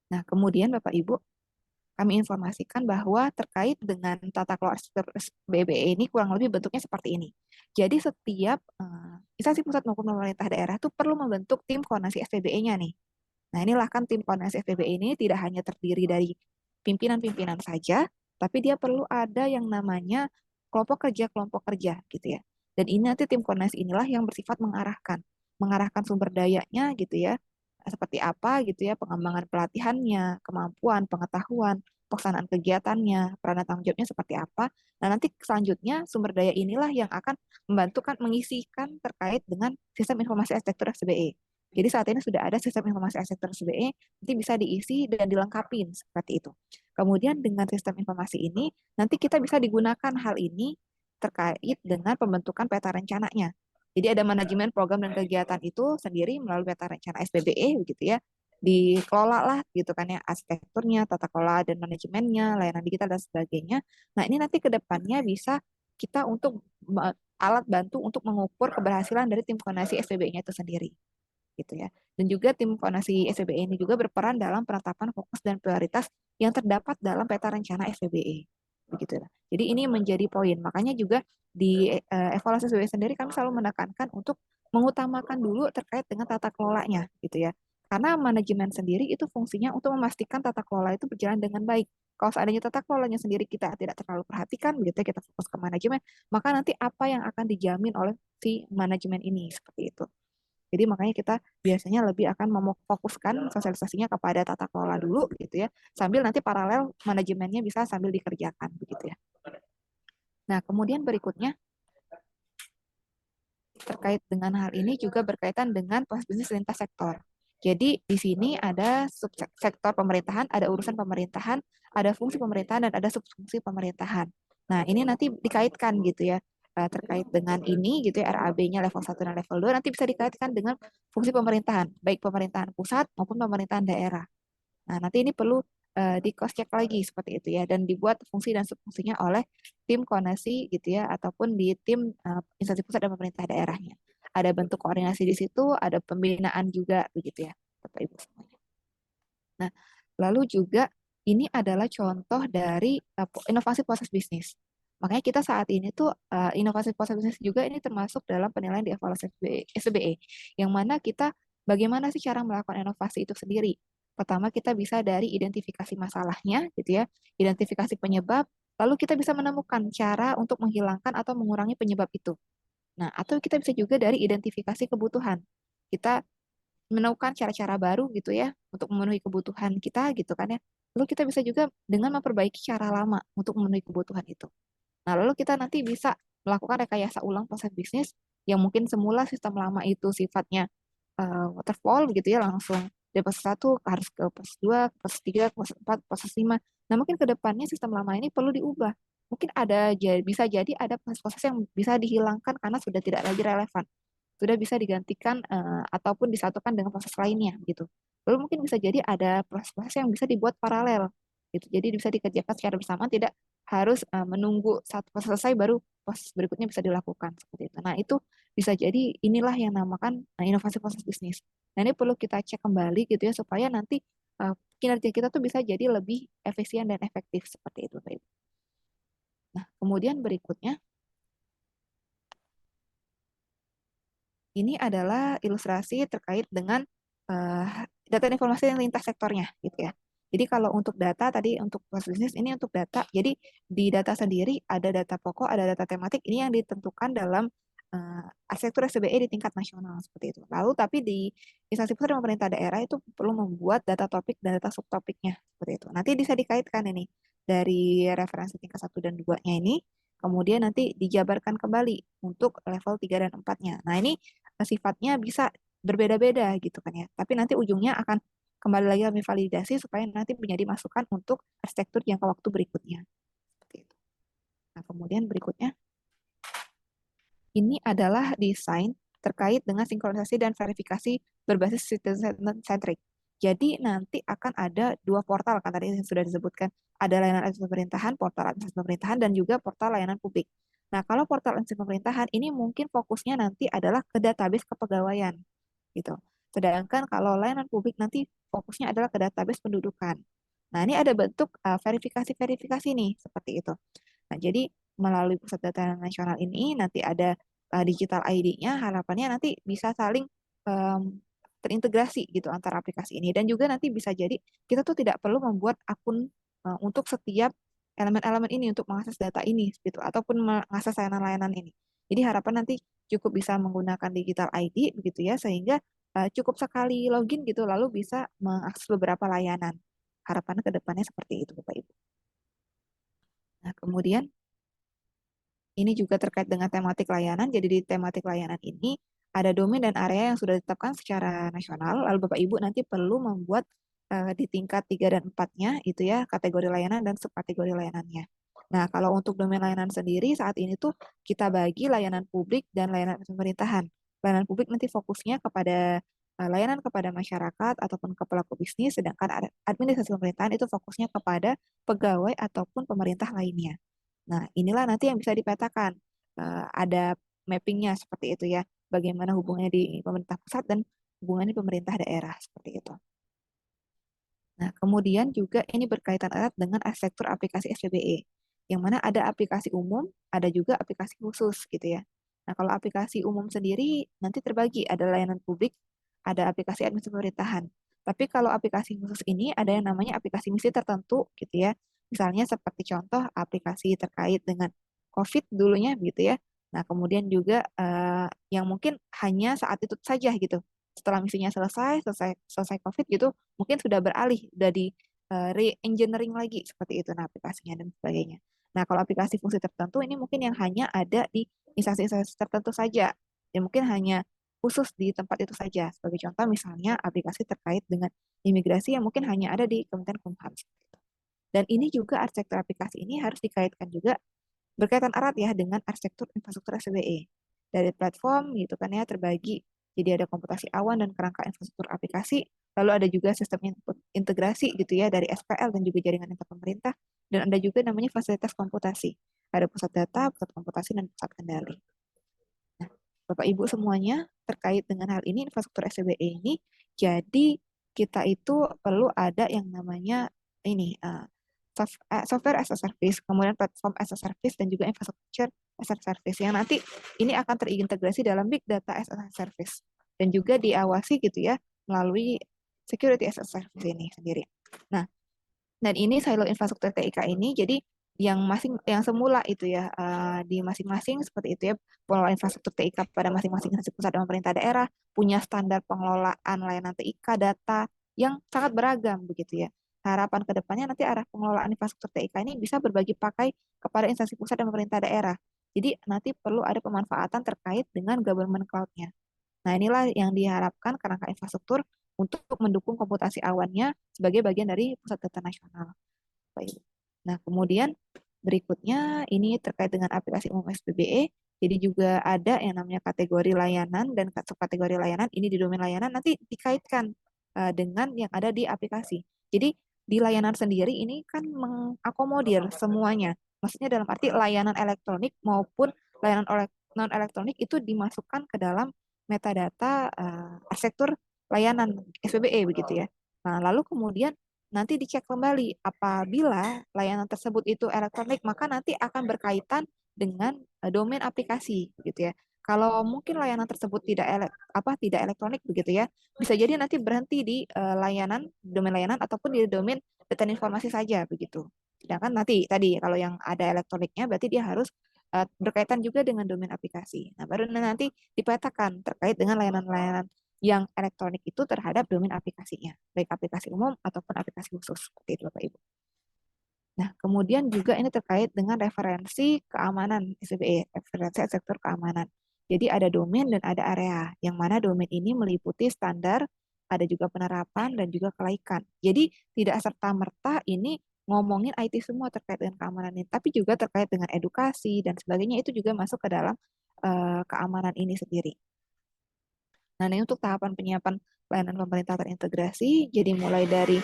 Nah, kemudian Bapak Ibu kami informasikan bahwa terkait dengan tata kelola arsitektur BBE ini kurang lebih bentuknya seperti ini. Jadi setiap instansi pusat maupun pemerintah daerah itu perlu membentuk tim koordinasi SPBE-nya nih. Nah, inilah kan tim koordinasi SPBE ini tidak hanya terdiri dari pimpinan-pimpinan saja, tapi dia perlu ada yang namanya kelompok kerja gitu ya. Dan ini nanti tim koordinasi inilah yang bersifat mengarahkan sumber dayanya gitu ya, seperti apa gitu ya, pengembangan pelatihannya, kemampuan, pengetahuan, pelaksanaan kegiatannya, peranan tanggung jawabnya seperti apa. Nah, nanti selanjutnya sumber daya inilah yang akan membantukan mengisikan terkait dengan sistem informasi arsitektur SBE. Jadi saat ini sudah ada sistem informasi arsitektur SBE, nanti bisa diisi dan dilengkapi seperti itu. Kemudian dengan sistem informasi ini, nanti kita bisa digunakan hal ini terkait dengan pembentukan peta rencananya. Jadi ada manajemen program dan kegiatan itu sendiri melalui peta rencana SPBE begitu ya. dikelola lah gitu kan ya, arsitekturnya, tata kelola dan manajemennya, layanan digital dan sebagainya. Nah, ini nanti ke depannya bisa kita untuk alat bantu untuk mengukur keberhasilan dari tim koordinasi SPB-nya itu sendiri gitu ya. Dan juga tim koordinasi SPBE ini juga berperan dalam penetapan fokus dan prioritas yang terdapat dalam peta rencana SPBE. Begitu. Jadi ini menjadi poin. Makanya juga di evaluasi SPBE sendiri kami selalu menekankan untuk mengutamakan dulu terkait dengan tata kelolanya gitu ya. Karena manajemen sendiri itu fungsinya untuk memastikan tata kelola itu berjalan dengan baik. Kalau seandainya tata kelolanya sendiri kita tidak terlalu perhatikan, gitu ya, kita fokus ke manajemen, maka nanti apa yang akan dijamin oleh si manajemen ini seperti itu. Jadi makanya kita biasanya lebih akan memfokuskan sosialisasinya kepada tata kelola dulu gitu ya, sambil nanti paralel manajemennya bisa sambil dikerjakan begitu ya. Nah, kemudian berikutnya terkait dengan hal ini juga berkaitan dengan proses bisnis lintas sektor. Jadi di sini ada subsektor pemerintahan, ada urusan pemerintahan, ada fungsi pemerintahan dan ada subfungsi pemerintahan. Nah, ini nanti dikaitkan gitu ya terkait dengan ini gitu ya RAB-nya level 1 dan level 2 nanti bisa dikaitkan dengan fungsi pemerintahan, baik pemerintahan pusat maupun pemerintahan daerah. Nah, nanti ini perlu di cross check lagi seperti itu ya dan dibuat fungsi dan subfungsinya oleh tim koordinasi gitu ya ataupun di tim instansi pusat dan pemerintah daerahnya. Ada bentuk koordinasi di situ, ada pembinaan juga begitu ya, Bapak Ibu semuanya. Nah, lalu juga ini adalah contoh dari inovasi proses bisnis. Makanya kita saat ini tuh inovasi proses bisnis juga ini termasuk dalam penilaian di evaluasi SBE, yang mana kita bagaimana sih cara melakukan inovasi itu sendiri. Pertama kita bisa dari identifikasi masalahnya gitu ya, identifikasi penyebab, lalu kita bisa menemukan cara untuk menghilangkan atau mengurangi penyebab itu. Nah, atau kita bisa juga dari identifikasi kebutuhan. Kita menemukan cara-cara baru gitu ya untuk memenuhi kebutuhan kita gitu kan ya. Lalu kita bisa juga dengan memperbaiki cara lama untuk memenuhi kebutuhan itu. Nah, lalu kita nanti bisa melakukan rekayasa ulang proses bisnis yang mungkin semula sistem lama itu sifatnya waterfall gitu ya, langsung dari proses 1 harus ke proses 2, proses 3, proses 4, proses 5. Nah, mungkin ke depannya sistem lama ini perlu diubah. Mungkin bisa jadi ada proses-proses yang bisa dihilangkan karena sudah tidak lagi relevan, sudah bisa digantikan ataupun disatukan dengan proses lainnya gitu. Lalu mungkin bisa jadi ada proses-proses yang bisa dibuat paralel gitu. Jadi bisa dikerjakan secara bersamaan, tidak harus menunggu satu proses selesai baru proses berikutnya bisa dilakukan seperti itu. Nah, itu bisa jadi inilah yang namakan inovasi proses bisnis. Nah, ini perlu kita cek kembali gitu ya supaya nanti kinerja kita tuh bisa jadi lebih efisien dan efektif seperti itu, Pak Ibu. Nah, kemudian berikutnya ini adalah ilustrasi terkait dengan data dan informasi yang lintas sektornya gitu ya. Jadi kalau untuk data tadi untuk proses bisnis ini untuk data. Jadi di data sendiri ada data pokok, ada data tematik ini yang ditentukan dalam arsitektur SBE di tingkat nasional seperti itu. Lalu tapi di instansi pusat dan pemerintah daerah itu perlu membuat data topik dan data subtopiknya seperti itu. Nanti bisa dikaitkan ini dari referensi tingkat 1 dan 2-nya ini, kemudian nanti dijabarkan kembali untuk level 3 dan 4-nya. Nah, ini sifatnya bisa berbeda-beda gitu kan ya. Tapi nanti ujungnya akan kembali lagi kami validasi supaya nanti menjadi masukan untuk arsitektur jangka waktu berikutnya. Seperti itu. Nah, kemudian berikutnya ini adalah desain terkait dengan sinkronisasi dan verifikasi berbasis citizen-centric. Jadi nanti akan ada 2 portal kan tadi yang sudah disebutkan. Ada layanan administrasi pemerintahan, portal administrasi pemerintahan, dan juga portal layanan publik. Nah, kalau portal administrasi pemerintahan ini mungkin fokusnya nanti adalah ke database kepegawaian gitu. Sedangkan kalau layanan publik nanti fokusnya adalah ke database pendudukan. Nah, ini ada bentuk verifikasi-verifikasi nih seperti itu. Nah, jadi melalui pusat data nasional ini nanti ada digital ID-nya, harapannya nanti bisa saling terintegrasi gitu antara aplikasi ini dan juga nanti bisa jadi kita tuh tidak perlu membuat akun untuk setiap elemen-elemen ini untuk mengakses data ini gitu ataupun mengakses layanan-layanan ini. Jadi harapan nanti cukup bisa menggunakan digital ID begitu ya sehingga cukup sekali login gitu lalu bisa mengakses beberapa layanan. Harapannya ke depannya seperti itu Bapak Ibu. Nah, kemudian ini juga terkait dengan tematik layanan. Jadi di tematik layanan ini ada domain dan area yang sudah ditetapkan secara nasional. Lalu Bapak Ibu nanti perlu membuat di tingkat 3 dan 4-nya itu ya kategori layanan dan subkategori layanannya. Nah, kalau untuk domain layanan sendiri saat ini tuh kita bagi layanan publik dan layanan pemerintahan. Layanan publik nanti fokusnya kepada layanan kepada masyarakat ataupun ke pelaku bisnis, sedangkan administrasi pemerintahan itu fokusnya kepada pegawai ataupun pemerintah lainnya. Nah, inilah nanti yang bisa dipetakan. Ada mappingnya seperti itu ya, bagaimana hubungannya di pemerintah pusat dan hubungannya di pemerintah daerah, seperti itu. Nah, kemudian juga ini berkaitan erat dengan arsitektur aplikasi SPBE, yang mana ada aplikasi umum, ada juga aplikasi khusus gitu ya. Nah, kalau aplikasi umum sendiri nanti terbagi, ada layanan publik, ada aplikasi administrasi pemerintahan. Tapi kalau aplikasi khusus ini ada yang namanya aplikasi misi tertentu gitu ya. Misalnya seperti contoh aplikasi terkait dengan COVID dulunya gitu ya. Nah, kemudian juga yang mungkin hanya saat itu saja gitu. Setelah misinya selesai COVID gitu, mungkin sudah beralih, sudah di re-engineering lagi seperti itu, nah aplikasinya dan sebagainya. Nah, kalau aplikasi fungsi tertentu ini mungkin yang hanya ada di instansi-instansi tertentu saja, yang mungkin hanya khusus di tempat itu saja. Sebagai contoh misalnya aplikasi terkait dengan imigrasi yang mungkin hanya ada di Kementerian Kumham. Dan ini juga arsitektur aplikasi ini harus dikaitkan juga berkaitan erat ya dengan arsitektur infrastruktur SBE. Dari platform gitu kan ya terbagi. Jadi ada komputasi awan dan kerangka infrastruktur aplikasi, lalu ada juga sistem integrasi gitu ya dari SPL dan juga jaringan antar pemerintah, dan ada juga namanya fasilitas komputasi. Ada pusat data, pusat komputasi, dan pusat kendali. Nah, Bapak Ibu semuanya terkait dengan hal ini infrastruktur SBE ini, jadi kita itu perlu ada yang namanya ini software as a service, kemudian platform as a service, dan juga infrastructure as a service yang nanti ini akan terintegrasi dalam big data as a service dan juga diawasi gitu ya melalui security as a service ini sendiri. Nah, dan ini silo infrastruktur TIK ini jadi yang semula itu ya di masing-masing seperti itu ya, pengelola infrastruktur TIK pada masing-masing instansi pusat dan pemerintah daerah punya standar pengelolaan layanan TIK data yang sangat beragam begitu ya. Harapan ke depannya nanti arah pengelolaan infrastruktur TIK ini bisa berbagi pakai kepada instansi pusat dan pemerintah daerah. Jadi nanti perlu ada pemanfaatan terkait dengan government cloud-nya. Nah, inilah yang diharapkan kerangka infrastruktur untuk mendukung komputasi awannya sebagai bagian dari pusat data nasional. Baik. Nah, kemudian berikutnya ini terkait dengan aplikasi umum SPBE. Jadi juga ada yang namanya kategori layanan dan subkategori layanan. Ini di domain layanan nanti dikaitkan dengan yang ada di aplikasi. Jadi di layanan sendiri ini kan mengakomodir semuanya. Maksudnya dalam arti layanan elektronik maupun layanan non elektronik itu dimasukkan ke dalam metadata arsitektur layanan SPBE begitu ya. Nah, lalu kemudian nanti dicek kembali apabila layanan tersebut itu elektronik maka nanti akan berkaitan dengan domain aplikasi gitu ya. Kalau mungkin layanan tersebut tidak elektronik begitu ya, bisa jadi nanti berhenti di domain layanan ataupun di domain data dan informasi saja begitu. Sedangkan nanti tadi kalau yang ada elektroniknya berarti dia harus berkaitan juga dengan domain aplikasi. Nah, baru nanti dipetakan terkait dengan layanan-layanan yang elektronik itu terhadap domain aplikasinya, baik aplikasi umum ataupun aplikasi khusus, seperti itu Bapak Ibu. Nah, kemudian juga ini terkait dengan referensi keamanan SPBE, referensi sektor keamanan. Jadi ada domain dan ada area, yang mana domain ini meliputi standar, ada juga penerapan dan juga kelaikan. Jadi tidak serta-merta ini ngomongin IT semua terkait dengan keamanan ini, tapi juga terkait dengan edukasi dan sebagainya itu juga masuk ke dalam keamanan ini sendiri. Nah, ini untuk tahapan penyiapan layanan pemerintah terintegrasi, jadi mulai dari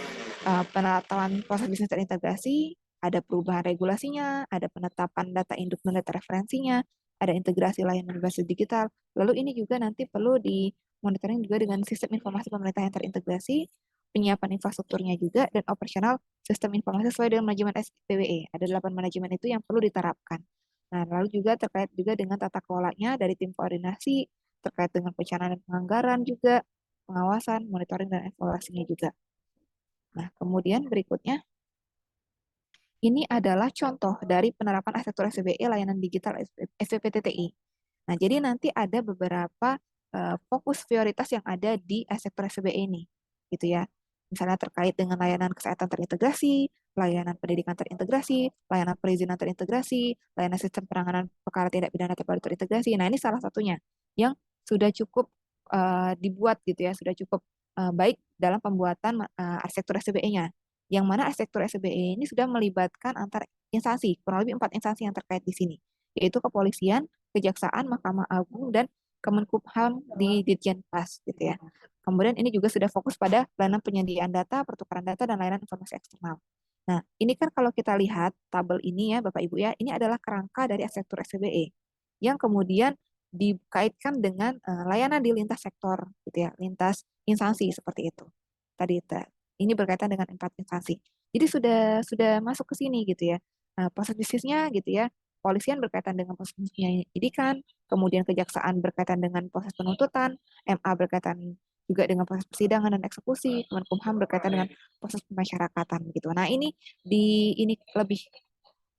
penetapan proses bisnis terintegrasi, ada perubahan regulasinya, ada penetapan data induk dan data referensinya, ada integrasi layanan berbasis digital. Lalu ini juga nanti perlu di monitoring juga dengan sistem informasi pemerintah yang terintegrasi, penyiapan infrastrukturnya juga, dan operasional sistem informasi sesuai dengan manajemen SPBE. Ada 8 manajemen itu yang perlu diterapkan. Nah, lalu juga terkait juga dengan tata kelolanya dari tim koordinasi, terkait dengan perencanaan dan penganggaran juga, pengawasan, monitoring, dan evaluasinya juga. Nah, kemudian berikutnya, ini adalah contoh dari penerapan arsitektur SPBE layanan digital SPPTTI. Nah, jadi nanti ada beberapa fokus prioritas yang ada di arsitektur SPBE ini, gitu ya. Misalnya terkait dengan layanan kesehatan terintegrasi, layanan pendidikan terintegrasi, layanan perizinan terintegrasi, layanan sistem penanganan perkara tindak pidana terpadu terintegrasi. Nah, ini salah satunya yang sudah cukup dibuat gitu ya, sudah cukup baik dalam pembuatan arsitektur SPBE-nya. Yang mana arsitektur SPBE ini sudah melibatkan antar instansi, kurang lebih 4 instansi yang terkait di sini, yaitu kepolisian, kejaksaan, Mahkamah Agung, dan Kemenkumham di Ditjenpas gitu ya. Kemudian ini juga sudah fokus pada layanan penyediaan data, pertukaran data, dan layanan informasi eksternal. Nah, ini kan kalau kita lihat tabel ini ya Bapak Ibu ya, ini adalah kerangka dari arsitektur SCBE yang kemudian dikaitkan dengan layanan di lintas sektor gitu ya, lintas instansi seperti itu. Tadi ini berkaitan dengan 4 instansi. Jadi sudah masuk ke sini gitu ya. Proses bisnisnya gitu ya. Polisian berkaitan dengan proses penyidikan, kemudian kejaksaan berkaitan dengan proses penuntutan, MA berkaitan juga dengan proses persidangan dan eksekusi, Kemenkumham berkaitan dengan proses pemasyarakatan gitu. Nah, ini lebih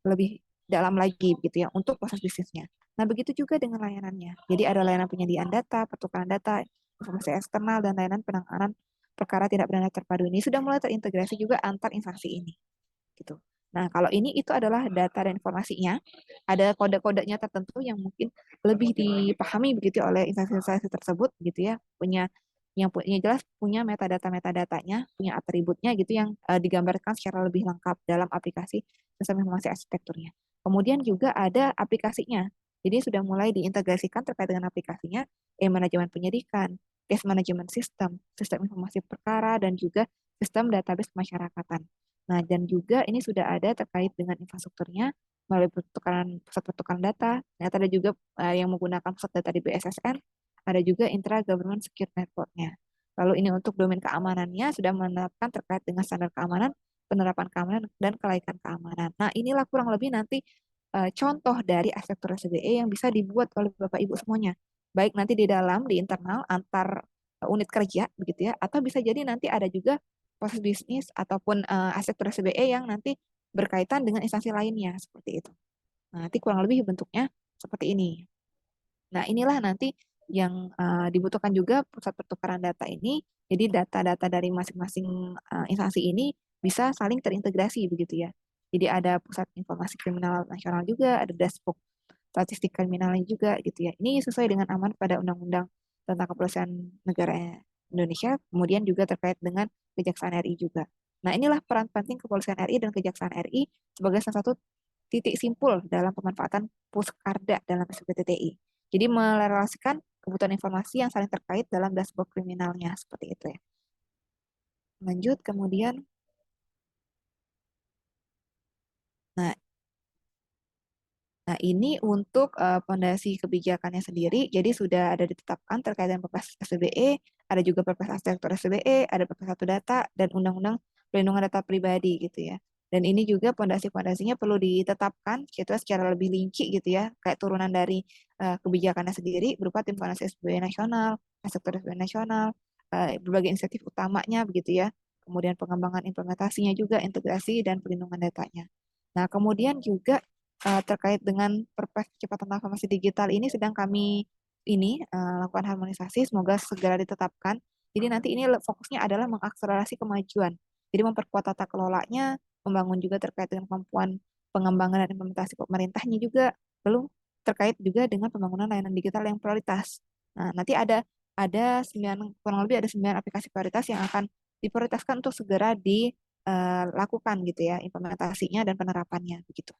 lebih dalam lagi gitu ya untuk proses bisnisnya. Nah, begitu juga dengan layanannya. Jadi ada layanan penyediaan data, pertukaran data, informasi eksternal, dan layanan penanganan perkara tindak pidana terpadu. Ini sudah mulai terintegrasi juga antar instansi ini gitu. Nah, kalau ini itu adalah data dan informasinya, ada kode-kodenya tertentu yang mungkin lebih dipahami begitu oleh instansi-instansi tersebut gitu ya, punya yang punya jelas punya metadata-metadatanya, punya atributnya gitu yang digambarkan secara lebih lengkap dalam aplikasi sistem informasi arsitekturnya. Kemudian juga ada aplikasinya. Jadi sudah mulai diintegrasikan terkait dengan aplikasinya, manajemen penyidikan, case management system, sistem informasi perkara, dan juga sistem database pemasyarakatan. Nah, dan juga ini sudah ada terkait dengan infrastrukturnya melalui pusat pertukaran data. Ternyata ada juga yang menggunakan pusat data di BSSN, ada juga intra-government secure network-nya. Lalu ini untuk domain keamanannya sudah menerapkan terkait dengan standar keamanan, penerapan keamanan, dan kelaikan keamanan. Nah, inilah kurang lebih nanti contoh dari arsitektur SCBE yang bisa dibuat oleh Bapak Ibu semuanya. Baik nanti di dalam, di internal, antar unit kerja, begitu ya, atau bisa jadi nanti ada juga proses bisnis ataupun arsitektur SCBE yang nanti berkaitan dengan instansi lainnya, seperti itu. Nah, nanti kurang lebih bentuknya seperti ini. Nah, inilah nanti yang dibutuhkan juga pusat pertukaran data ini. Jadi data-data dari masing-masing instansi ini bisa saling terintegrasi begitu ya. Jadi ada pusat informasi kriminal nasional juga, ada dashboard statistik kriminalnya juga gitu ya. Ini sesuai dengan amanat pada Undang-Undang tentang Kepolisian Negara Indonesia, kemudian juga terkait dengan Kejaksaan RI juga. Nah, inilah peran penting Kepolisian RI dan Kejaksaan RI sebagai salah satu titik simpul dalam pemanfaatan Puskarda dalam SPTTI. Jadi merelasikan kebutuhan informasi yang saling terkait dalam dashboard kriminalnya seperti itu ya. Lanjut kemudian. Nah, ini untuk fondasi kebijakannya sendiri, jadi sudah ada ditetapkan terkait dengan Perpres SCBE, ada juga Perpres Arsitektur SCBE, ada Perpres 1 Data, dan Undang-Undang Perlindungan Data Pribadi gitu ya. Dan ini juga fondasi-fondasinya perlu ditetapkan gitu secara lebih rinci gitu ya, kayak turunan dari kebijakannya sendiri berupa tim fondasi SCBE nasional, arsitektur SCBE nasional, berbagai inisiatif utamanya begitu ya. Kemudian pengembangan implementasinya juga, integrasi dan perlindungan datanya. Nah, kemudian juga terkait dengan Perpres Percepatan Transformasi Digital ini sedang kami lakukan harmonisasi, semoga segera ditetapkan. Jadi nanti ini fokusnya adalah mengakselerasi kemajuan. Jadi memperkuat tata kelolanya, membangun juga terkait dengan kemampuan pengembangan dan implementasi pemerintahnya juga, belum terkait juga dengan pembangunan layanan digital yang prioritas. Nah, nanti ada 9, kurang lebih ada 9 aplikasi prioritas yang akan diprioritaskan untuk segera dilakukan gitu ya, implementasinya dan penerapannya begitu.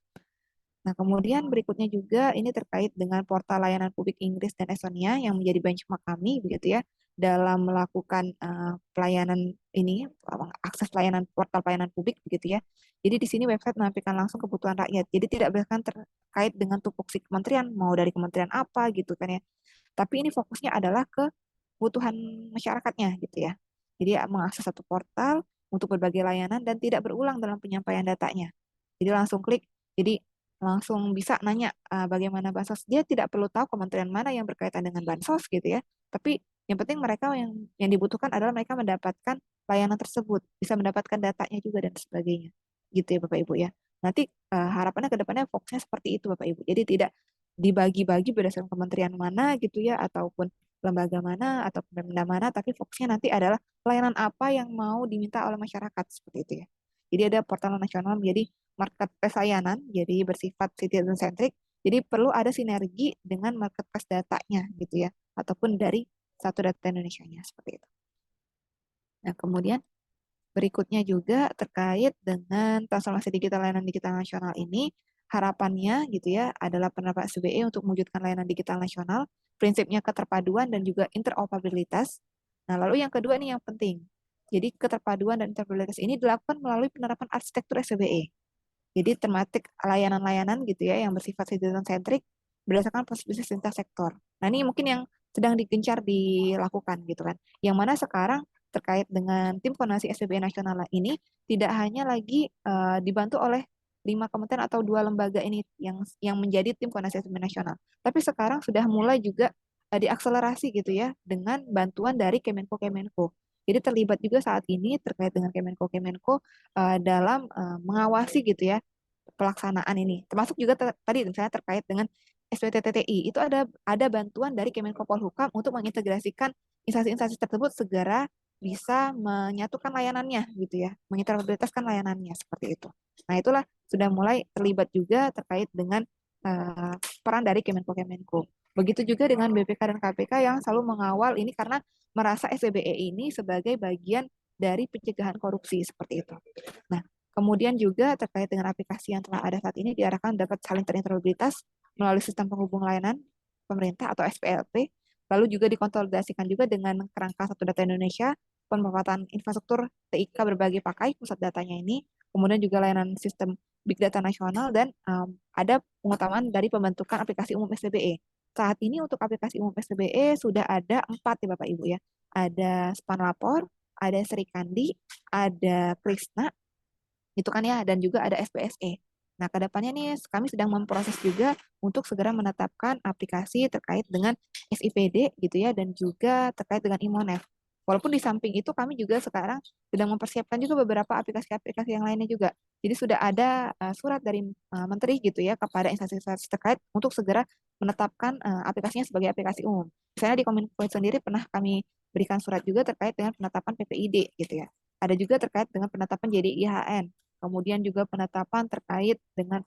Nah, kemudian berikutnya juga ini terkait dengan portal layanan publik Inggris dan Estonia yang menjadi benchmark kami begitu ya dalam melakukan pelayanan ini, akses layanan portal pelayanan publik begitu ya. Jadi di sini website menampilkan langsung kebutuhan rakyat. Jadi tidak bahkan terkait dengan tupoksi kementerian mau dari kementerian apa gitu kan ya. Tapi ini fokusnya adalah ke kebutuhan masyarakatnya gitu ya. Jadi mengakses satu portal untuk berbagai layanan dan tidak berulang dalam penyampaian datanya. Jadi langsung klik. Jadi langsung bisa nanya bagaimana bansos. Dia tidak perlu tahu kementerian mana yang berkaitan dengan bansos gitu ya. Tapi yang penting mereka yang dibutuhkan adalah mereka mendapatkan layanan tersebut, bisa mendapatkan datanya juga dan sebagainya. Gitu ya Bapak Ibu ya. Nanti harapannya ke depannya fokusnya seperti itu Bapak Ibu. Jadi tidak dibagi-bagi berdasarkan kementerian mana gitu ya ataupun lembaga mana atau benda mana, tapi fokusnya nanti adalah layanan apa yang mau diminta oleh masyarakat seperti itu ya. Jadi ada portal nasional menjadi marketplace layanan, jadi bersifat citizen centric. Jadi perlu ada sinergi dengan marketplace datanya gitu ya, ataupun dari satu data Indonesia-nya seperti itu. Nah, kemudian berikutnya juga terkait dengan transformasi digital layanan digital nasional ini, harapannya gitu ya adalah penerapan SBE untuk mewujudkan layanan digital nasional, prinsipnya keterpaduan dan juga interoperabilitas. Nah, lalu yang kedua nih yang penting. Jadi keterpaduan dan interoperabilitas ini dilakukan melalui penerapan arsitektur SBE. Jadi tematik layanan-layanan gitu ya yang bersifat citizen-centric berdasarkan proses bisnis lintas sektor. Nah, ini mungkin yang sedang digencar dilakukan gitu kan. Yang mana sekarang terkait dengan tim koordinasi SBE nasional ini tidak hanya lagi dibantu oleh 5 kementerian atau 2 lembaga ini yang menjadi tim koordinasi SBE nasional. Tapi sekarang sudah mulai juga diakselerasi gitu ya dengan bantuan dari Kemenko. Jadi terlibat juga saat ini terkait dengan Kemenko dalam mengawasi gitu ya pelaksanaan ini. Termasuk juga tadi misalnya terkait dengan SPTTTI itu ada bantuan dari Kemenko Polhukam untuk mengintegrasikan instansi-instansi tersebut segera bisa menyatukan layanannya gitu ya, menginteroperabilitaskan layanannya seperti itu. Nah, itulah sudah mulai terlibat juga terkait dengan peran dari Kemenko. Begitu juga dengan BPK dan KPK yang selalu mengawal ini karena merasa SBE ini sebagai bagian dari pencegahan korupsi seperti itu. Nah, kemudian juga terkait dengan aplikasi yang telah ada saat ini diarahkan dapat saling terinteroperabilitas melalui sistem penghubung layanan pemerintah atau SPLP, lalu juga dikonsolidasikan juga dengan kerangka Satu Data Indonesia, pemanfaatan infrastruktur TIK berbagai pakai pusat datanya ini, kemudian juga layanan sistem Big Data nasional dan ada pengutamaan dari pembentukan aplikasi umum STBE. Saat ini untuk aplikasi umum STBE sudah ada 4 ya Bapak Ibu ya. Ada Span Lapor, ada Serikandi, ada Krisna, itu kan ya, dan juga ada SPSE. Nah, kedepannya nih kami sedang memproses juga untuk segera menetapkan aplikasi terkait dengan SIPD gitu ya, dan juga terkait dengan Imonef. Walaupun di samping itu kami juga sekarang sedang mempersiapkan juga beberapa aplikasi-aplikasi yang lainnya juga. Jadi sudah ada surat dari Menteri gitu ya kepada instansi-instansi terkait untuk segera menetapkan aplikasinya sebagai aplikasi umum. Misalnya di Kominfo sendiri pernah kami berikan surat juga terkait dengan penetapan PPID gitu ya. Ada juga terkait dengan penetapan JDIHN, kemudian juga penetapan terkait dengan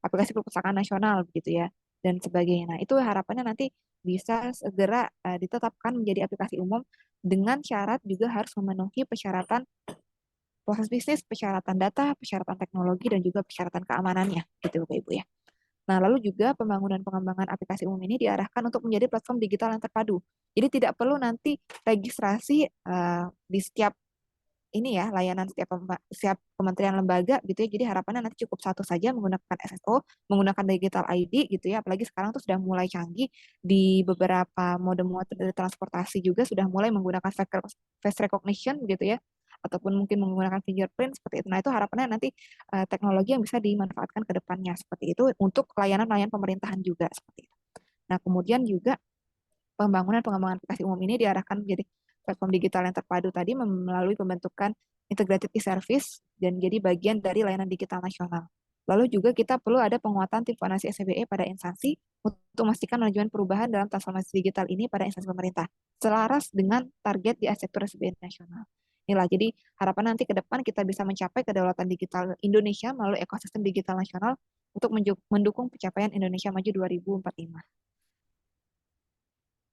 aplikasi perpustakaan nasional begitu ya dan sebagainya. Nah, itu harapannya nanti bisa segera ditetapkan menjadi aplikasi umum dengan syarat juga harus memenuhi persyaratan proses bisnis, persyaratan data, persyaratan teknologi dan juga persyaratan keamanannya gitu Bapak Ibu ya. Nah, lalu juga pembangunan pengembangan aplikasi umum ini diarahkan untuk menjadi platform digital yang terpadu. Jadi tidak perlu nanti registrasi di setiap ini ya layanan setiap kementerian lembaga gitu ya. Jadi harapannya nanti cukup satu saja menggunakan SSO, menggunakan digital ID gitu ya. Apalagi sekarang tuh sudah mulai canggih di beberapa mode-mode transportasi juga sudah mulai menggunakan face recognition gitu ya, ataupun mungkin menggunakan fingerprint seperti itu. Nah, itu harapannya nanti teknologi yang bisa dimanfaatkan ke depannya seperti itu untuk layanan-layanan pemerintahan juga seperti itu. Nah, kemudian juga pengembangan aplikasi umum ini diarahkan menjadi platform digital yang terpadu tadi melalui pembentukan integrated e-service dan jadi bagian dari layanan digital nasional. Lalu juga kita perlu ada penguatan tim koordinasi SBE pada instansi untuk memastikan manajemen perubahan dalam transformasi digital ini pada instansi pemerintah, selaras dengan target di arsitektur SBE nasional. Inilah, jadi harapan nanti ke depan kita bisa mencapai kedaulatan digital Indonesia melalui ekosistem digital nasional untuk mendukung pencapaian Indonesia Maju 2045.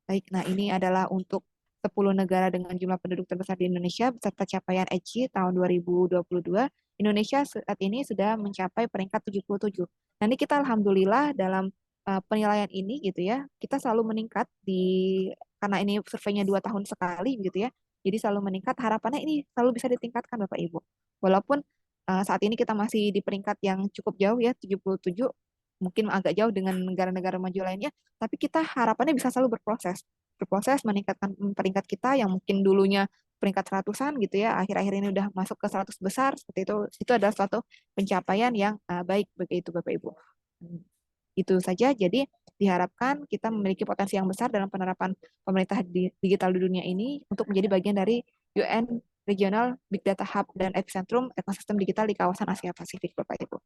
Baik, nah ini adalah untuk 10 negara dengan jumlah penduduk terbesar di Indonesia beserta capaian ECI tahun 2022. Indonesia saat ini sudah mencapai peringkat 77. Nah, ini kita alhamdulillah dalam penilaian ini gitu ya, kita selalu meningkat karena ini surveinya 2 tahun sekali gitu ya. Jadi selalu meningkat, harapannya ini selalu bisa ditingkatkan Bapak Ibu. Walaupun saat ini kita masih di peringkat yang cukup jauh ya, 77, mungkin agak jauh dengan negara-negara maju lainnya, tapi kita harapannya bisa selalu berproses meningkatkan peringkat kita yang mungkin dulunya peringkat ratusan gitu ya, akhir-akhir ini udah masuk ke 100 besar seperti itu adalah suatu pencapaian yang baik begitu Bapak Ibu. Itu saja, jadi diharapkan kita memiliki potensi yang besar dalam penerapan pemerintah digital di dunia ini untuk menjadi bagian dari UN Regional Big Data Hub dan Epicentrum ekosistem digital di kawasan Asia Pasifik Bapak Ibu.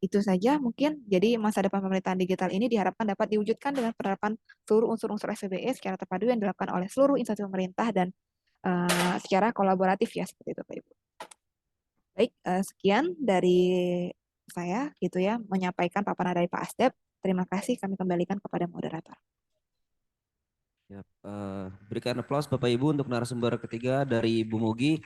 Itu saja mungkin. Jadi masa depan pemerintahan digital ini diharapkan dapat diwujudkan dengan penerapan seluruh unsur-unsur SBE secara terpadu yang dilakukan oleh seluruh instansi pemerintah dan secara kolaboratif ya seperti itu Pak Ibu. Baik, sekian dari saya gitu ya menyampaikan paparan dari Pak Asdep. Terima kasih, kami kembalikan kepada moderator. Ya, berikan aplaus Bapak Ibu untuk narasumber ketiga dari Bu Mugi.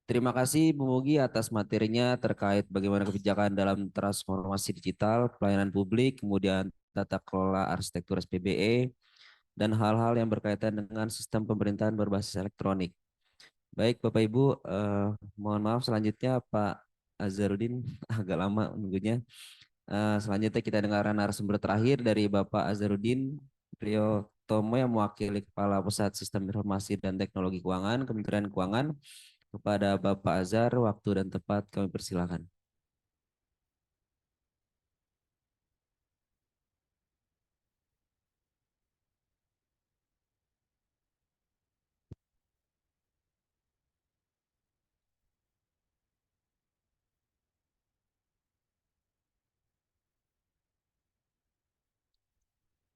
Terima kasih Bu Mugi atas materinya terkait bagaimana kebijakan dalam transformasi digital, pelayanan publik, kemudian tata kelola arsitektur SPBE, dan hal-hal yang berkaitan dengan sistem pemerintahan berbasis elektronik. Baik Bapak Ibu, mohon maaf selanjutnya Pak Azharuddin agak lama nunggunya. Selanjutnya kita dengarkan narasumber terakhir dari Bapak Azharuddin Priyotomo yang mewakili Kepala Pusat Sistem Informasi dan Teknologi Keuangan, Kementerian Keuangan. Kepada Bapak Azhar, waktu dan tempat kami persilakan.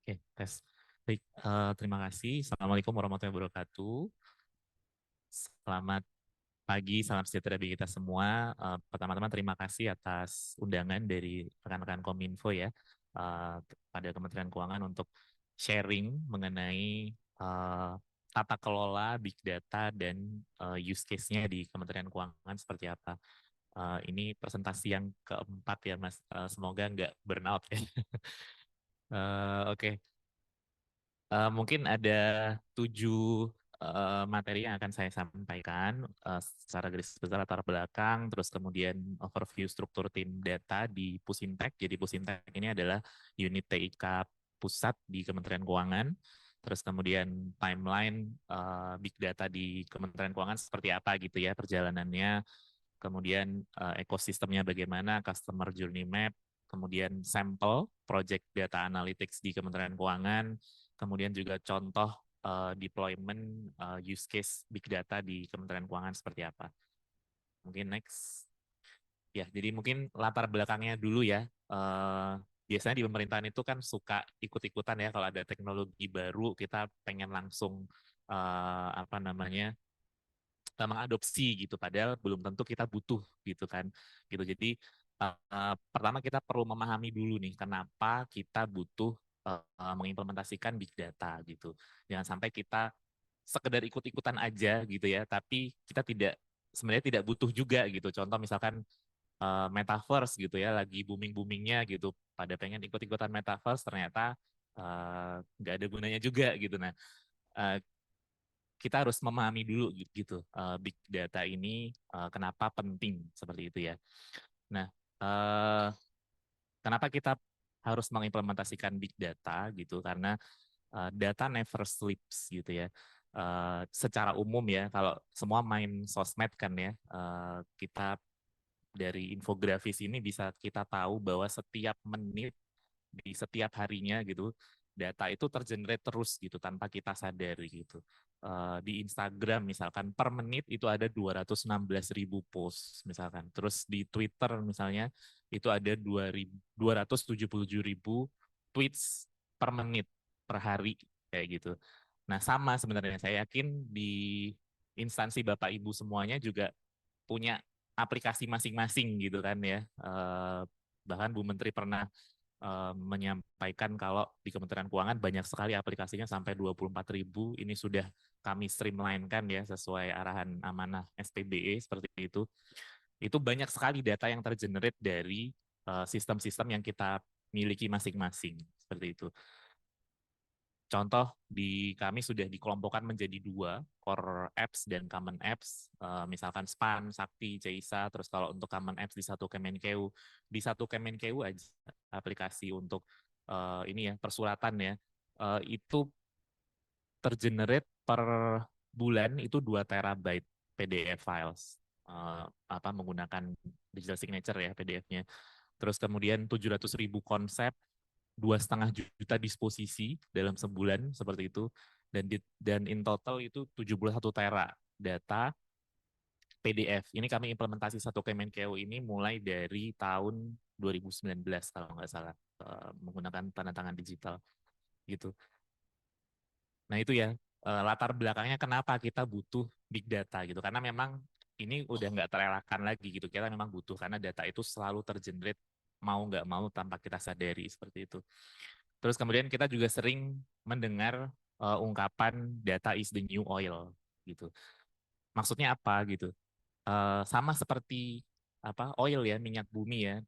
Oke, tes. Baik, terima kasih. Assalamualaikum warahmatullahi wabarakatuh. Selamat pagi, salam sejahtera bagi kita semua. Pertama-tama terima kasih atas undangan dari rekan-rekan Kominfo ya, pada Kementerian Keuangan untuk sharing mengenai tata kelola big data dan use case-nya di Kementerian Keuangan seperti apa. Ini presentasi yang keempat ya Mas, semoga nggak burnout ya. Oke. Mungkin ada 7 materi yang akan saya sampaikan secara garis besar latar belakang, terus kemudian overview struktur tim data di Pusintek. Jadi Pusintek ini adalah unit TIK pusat di Kementerian Keuangan. Terus kemudian timeline big data di Kementerian Keuangan seperti apa gitu ya perjalanannya. Kemudian ekosistemnya bagaimana, customer journey map, kemudian sampel project data analytics di Kementerian Keuangan, kemudian juga contoh deployment use case big data di Kementerian Keuangan seperti apa. Mungkin next. Ya, jadi mungkin latar belakangnya dulu ya. Biasanya di pemerintahan itu kan suka ikut-ikutan ya kalau ada teknologi baru kita pengen langsung apa namanya mengadopsi gitu, padahal belum tentu kita butuh gitu kan. Gitu. Jadi pertama kita perlu memahami dulu nih kenapa kita butuh mengimplementasikan big data gitu. Jangan sampai kita sekedar ikut-ikutan aja gitu ya, tapi kita sebenarnya tidak butuh juga gitu. Contoh misalkan metaverse gitu ya, lagi booming-boomingnya gitu, pada pengen ikut-ikutan metaverse ternyata nggak ada gunanya juga gitu. Nah, uh, kita harus memahami dulu gitu big data ini kenapa penting seperti itu ya. Nah, kenapa kita harus mengimplementasikan big data gitu? Karena data never sleeps gitu ya. Secara umum ya, kalau semua main sosmed kan ya, kita dari infografis ini bisa kita tahu bahwa setiap menit di setiap harinya gitu data itu tergenerate terus gitu tanpa kita sadari gitu. Di Instagram misalkan per menit itu ada 216.000 post misalkan. Terus di Twitter misalnya itu ada 277.000 tweets per menit per hari kayak gitu. Nah, sama sebenarnya saya yakin di instansi Bapak Ibu semuanya juga punya aplikasi masing-masing gitu kan ya. Bahkan Bu Menteri pernah menyampaikan kalau di Kementerian Keuangan banyak sekali aplikasinya sampai 24.000. Ini sudah kami streamline-kan ya sesuai arahan amanah SPBE seperti itu. Itu banyak sekali data yang tergenerate dari sistem-sistem yang kita miliki masing-masing seperti itu. Contoh di kami sudah dikelompokkan menjadi 2, core apps dan common apps, misalkan SPAN, Sakti, CISA, terus kalau untuk common apps di satu Kemenkeu, aja aplikasi untuk ini ya persuratan ya, itu tergenerate per bulan itu 2 terabyte PDF files, menggunakan digital signature ya PDF-nya. Terus kemudian 700.000 konsep, 2,5 juta disposisi dalam sebulan seperti itu, dan in total itu 71 tera data PDF. Ini kami implementasi satu Kemenkeu ini mulai dari tahun 2019 kalau nggak salah, menggunakan tanda tangan digital gitu. Nah itu ya latar belakangnya kenapa kita butuh big data gitu, karena memang ini udah nggak terelakkan lagi gitu, kita memang butuh karena data itu selalu tergenerate mau nggak mau tanpa kita sadari seperti itu. Terus kemudian kita juga sering mendengar ungkapan data is the new oil gitu. Maksudnya apa gitu? sama seperti oil ya, minyak bumi ya,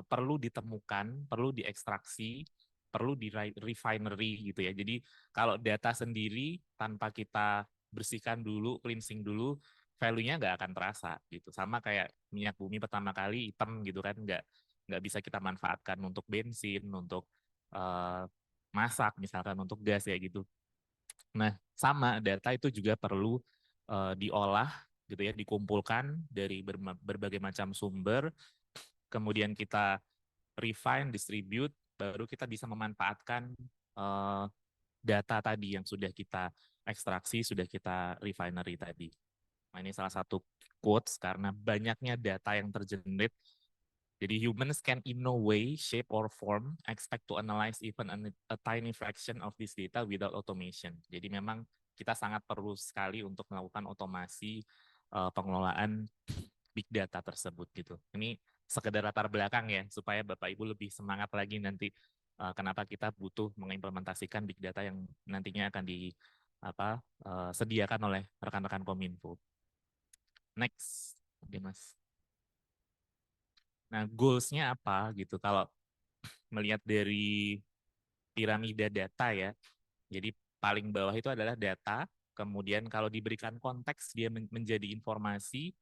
perlu ditemukan, perlu diekstraksi, perlu di refinery gitu ya. Jadi kalau data sendiri tanpa kita bersihkan dulu, cleansing dulu, value-nya nggak akan terasa gitu. Sama kayak minyak bumi pertama kali hitam gitu kan, nggak bisa kita manfaatkan untuk bensin, untuk masak misalkan, untuk gas ya gitu. Nah, sama data itu juga perlu diolah gitu ya, dikumpulkan dari berbagai macam sumber, kemudian kita refine, distribute, baru kita bisa memanfaatkan data tadi yang sudah kita ekstraksi, sudah kita refinery tadi. Nah, ini salah satu quotes karena banyaknya data yang tergenerate. Jadi humans can in no way, shape or form expect to analyze even a tiny fraction of this data without automation. Jadi memang kita sangat perlu sekali untuk melakukan otomasi pengelolaan big data tersebut gitu. Ini sekedar latar belakang ya supaya Bapak Ibu lebih semangat lagi nanti kenapa kita butuh mengimplementasikan big data yang nantinya akan sediakan oleh rekan-rekan Kominfo. Next, oke Mas. Nah, goals-nya apa gitu kalau melihat dari piramida data ya. Jadi paling bawah itu adalah data, kemudian kalau diberikan konteks dia menjadi informasi,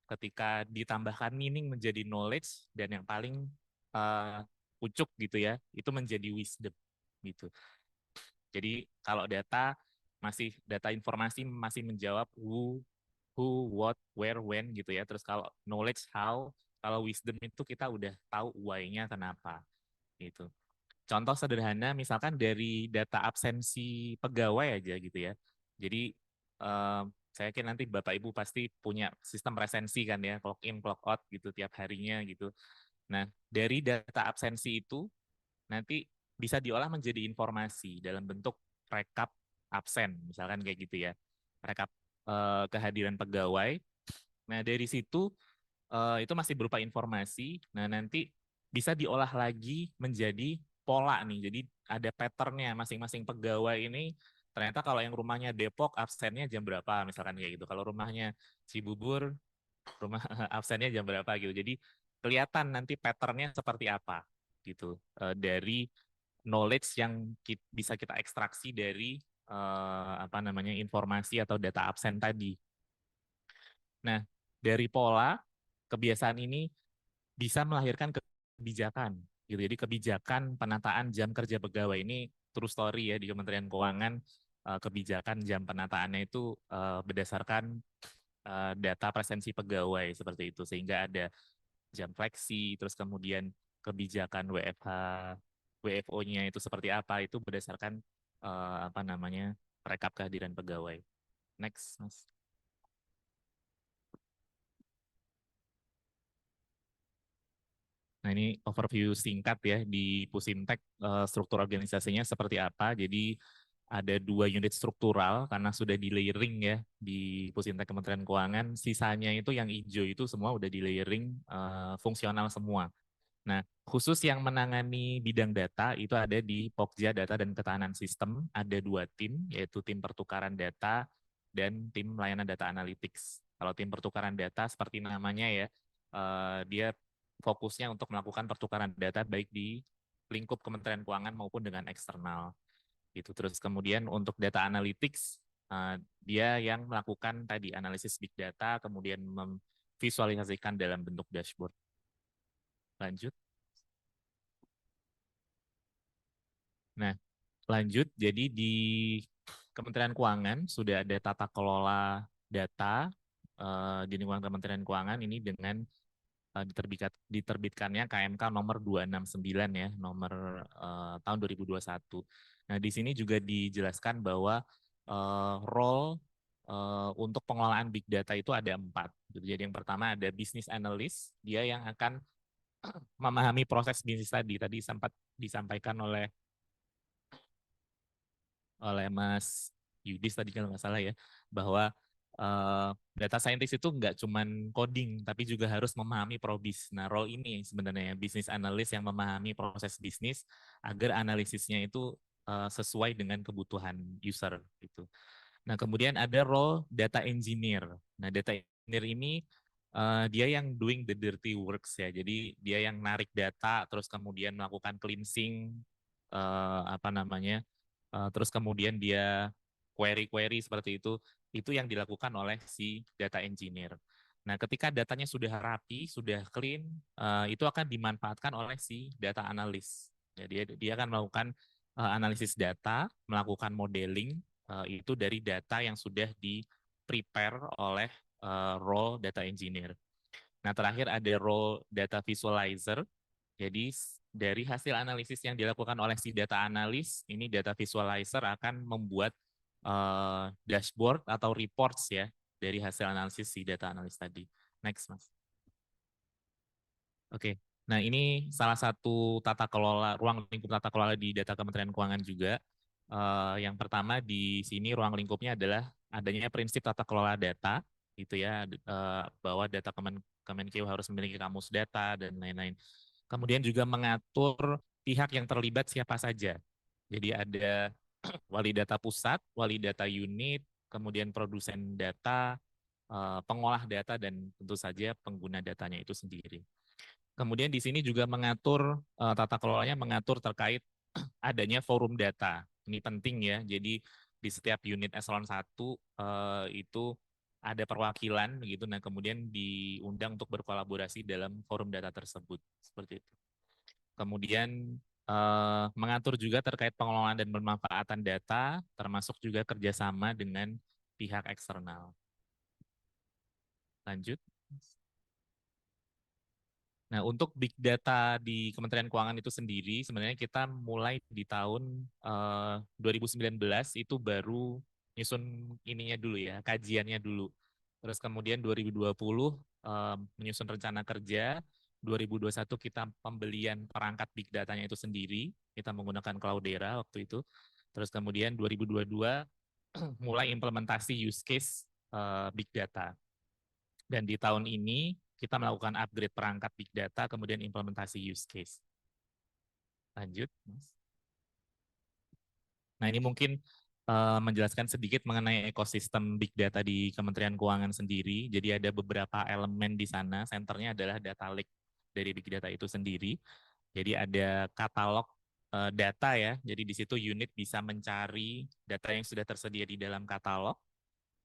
ketika ditambahkan meaning menjadi knowledge, dan yang paling pucuk gitu ya, itu menjadi wisdom gitu. Jadi kalau data informasi masih menjawab who, what, where, when gitu ya. Terus kalau knowledge how, kalau wisdom itu kita udah tahu why-nya kenapa gitu. Contoh sederhana misalkan dari data absensi pegawai aja gitu ya. Jadi saya yakin nanti Bapak Ibu pasti punya sistem presensi kan ya, clock in, clock out gitu tiap harinya gitu. Nah, dari data absensi itu nanti bisa diolah menjadi informasi dalam bentuk rekap absen, misalkan kayak gitu ya. Rekap kehadiran pegawai. Nah, dari situ itu masih berupa informasi. Nah, nanti bisa diolah lagi menjadi pola nih. Jadi ada patternnya masing-masing pegawai ini. Ternyata kalau yang rumahnya Depok absennya jam berapa, misalkan kayak gitu. Kalau rumahnya Cibubur, rumah absennya jam berapa gitu. Jadi kelihatan nanti patternnya seperti apa gitu dari knowledge yang bisa kita ekstraksi dari informasi atau data absen tadi. Nah, dari pola kebiasaan ini bisa melahirkan kebijakan gitu. Jadi kebijakan penataan jam kerja pegawai ini true story ya di Kementerian Keuangan. Kebijakan jam penataannya itu berdasarkan data presensi pegawai seperti itu, sehingga ada jam fleksi, terus kemudian kebijakan WFH, WFO-nya itu seperti apa, itu berdasarkan rekap kehadiran pegawai. Next, Mas. Nah, ini overview singkat ya di Pusimtek, struktur organisasinya seperti apa. Jadi ada 2 unit struktural karena sudah di layering ya di Pusimtek Kementerian Keuangan. Sisanya itu yang hijau itu semua udah di layering fungsional semua. Nah, khusus yang menangani bidang data itu ada di Pokja Data dan Ketahanan Sistem. Ada 2 tim, yaitu tim pertukaran data dan tim layanan data analytics. Kalau tim pertukaran data seperti namanya ya, dia fokusnya untuk melakukan pertukaran data baik di lingkup Kementerian Keuangan maupun dengan eksternal. Gitu. Terus kemudian untuk data analytics, dia yang melakukan tadi analisis big data, kemudian memvisualisasikan dalam bentuk dashboard. Lanjut. Nah, lanjut. Jadi di Kementerian Keuangan sudah ada tata kelola data di lingkungan Kementerian Keuangan ini dengan diterbitkannya KMK nomor 269 ya, nomor tahun 2021. Nah, di sini juga dijelaskan bahwa role untuk pengelolaan big data itu ada 4. Jadi yang pertama ada business analyst, dia yang akan memahami proses bisnis tadi sempat disampaikan oleh Mas Yudis tadi kalau nggak salah ya, bahwa data scientist itu nggak cuman coding, tapi juga harus memahami probis. Nah, role ini sebenarnya business analyst yang memahami proses bisnis agar analisisnya itu sesuai dengan kebutuhan user gitu. Nah, kemudian ada role data engineer. Nah, data engineer ini dia yang doing the dirty works ya. Jadi dia yang narik data, terus kemudian melakukan cleansing, terus kemudian dia query-query seperti itu yang dilakukan oleh si data engineer. Nah, ketika datanya sudah rapi, sudah clean, itu akan dimanfaatkan oleh si data analis. Ya, dia akan melakukan analisis data, melakukan modeling itu dari data yang sudah di prepare oleh role data engineer. Nah, terakhir ada role data visualizer. Jadi dari hasil analisis yang dilakukan oleh si data analis, ini data visualizer akan membuat dashboard atau reports ya dari hasil analisis si data analis tadi. Next, Mas. Oke. Nah, ini salah satu tata kelola, ruang lingkup tata kelola di data Kementerian Keuangan juga. Yang pertama di sini ruang lingkupnya adalah adanya prinsip tata kelola data, gitu ya, bahwa data Kemenkeu harus memiliki kamus data dan lain-lain. Kemudian juga mengatur pihak yang terlibat siapa saja. Jadi ada wali data pusat, wali data unit, kemudian produsen data, pengolah data, dan tentu saja pengguna datanya itu sendiri. Kemudian di sini juga mengatur, tata kelolanya mengatur terkait adanya forum data. Ini penting ya, jadi di setiap unit eselon 1 itu ada perwakilan begitu. Nah, kemudian diundang untuk berkolaborasi dalam forum data tersebut, seperti itu. Kemudian mengatur juga terkait pengelolaan dan pemanfaatan data, termasuk juga kerjasama dengan pihak eksternal. Lanjut. Nah, untuk big data di Kementerian Keuangan itu sendiri, sebenarnya kita mulai di tahun 2019 itu baru nyusun ininya dulu ya, kajiannya dulu. Terus kemudian 2020 menyusun rencana kerja, 2021 kita pembelian perangkat big datanya itu sendiri, kita menggunakan Cloudera waktu itu. Terus kemudian 2022 mulai implementasi use case big data. Dan di tahun ini kita melakukan upgrade perangkat big data, kemudian implementasi use case. Lanjut, Mas. Nah, ini mungkin menjelaskan sedikit mengenai ekosistem big data di Kementerian Keuangan sendiri. Jadi ada beberapa elemen di sana, senternya adalah data lake dari big data itu sendiri. Jadi ada katalog data ya, jadi di situ unit bisa mencari data yang sudah tersedia di dalam katalog.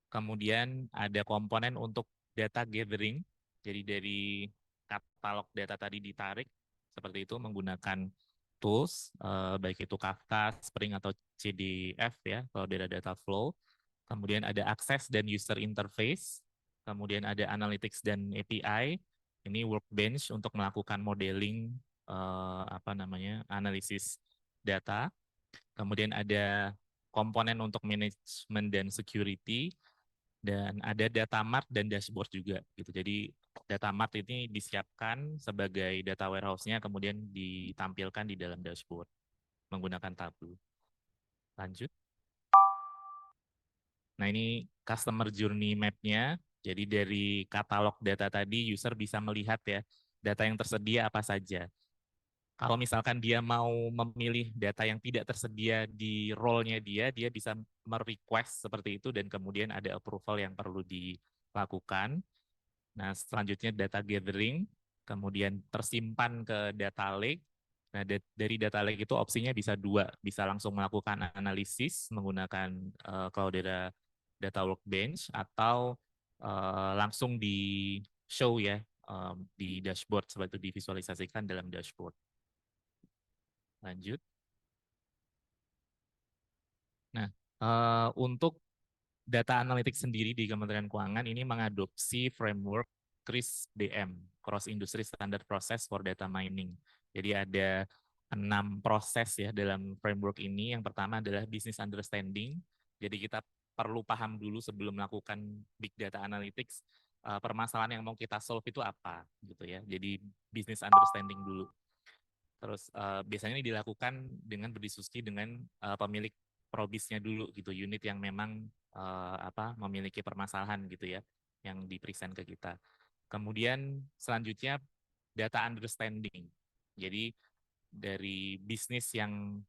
Kemudian ada komponen untuk data gathering, jadi dari katalog data tadi ditarik, seperti itu menggunakan tools, baik itu Kafka, Spring, atau CDF ya, kalau data flow. Kemudian ada akses dan user interface, kemudian ada analytics dan API, ini workbench untuk melakukan modeling, analisis data. Kemudian ada komponen untuk manajemen dan security, dan ada data mart dan dashboard juga gitu. Jadi data mart ini disiapkan sebagai data warehouse-nya, kemudian ditampilkan di dalam dashboard menggunakan Tableau. Lanjut. Nah, ini customer journey map-nya. Jadi dari katalog data tadi user bisa melihat ya data yang tersedia apa saja. Kalau misalkan dia mau memilih data yang tidak tersedia di role-nya dia bisa merequest seperti itu, dan kemudian ada approval yang perlu dilakukan. Nah, selanjutnya data gathering, kemudian tersimpan ke data lake. Nah, dari data lake itu opsinya bisa dua, bisa langsung melakukan analisis menggunakan Cloudera Data Workbench, atau langsung di show ya di dashboard, seperti itu divisualisasikan dalam dashboard. Lanjut. Nah, untuk data analitik sendiri di Kementerian Keuangan ini mengadopsi framework CRISP-DM, Cross Industry Standard Process for Data Mining. Jadi ada 6 proses ya dalam framework ini. Yang pertama adalah business understanding. Jadi kita perlu paham dulu sebelum melakukan big data analytics, permasalahan yang mau kita solve itu apa gitu ya. Jadi business understanding dulu. Terus biasanya ini dilakukan dengan berdiskusi dengan pemilik probisnya dulu gitu, unit yang memang memiliki permasalahan gitu ya, yang di-present ke kita. Kemudian selanjutnya data understanding. Jadi dari bisnis yang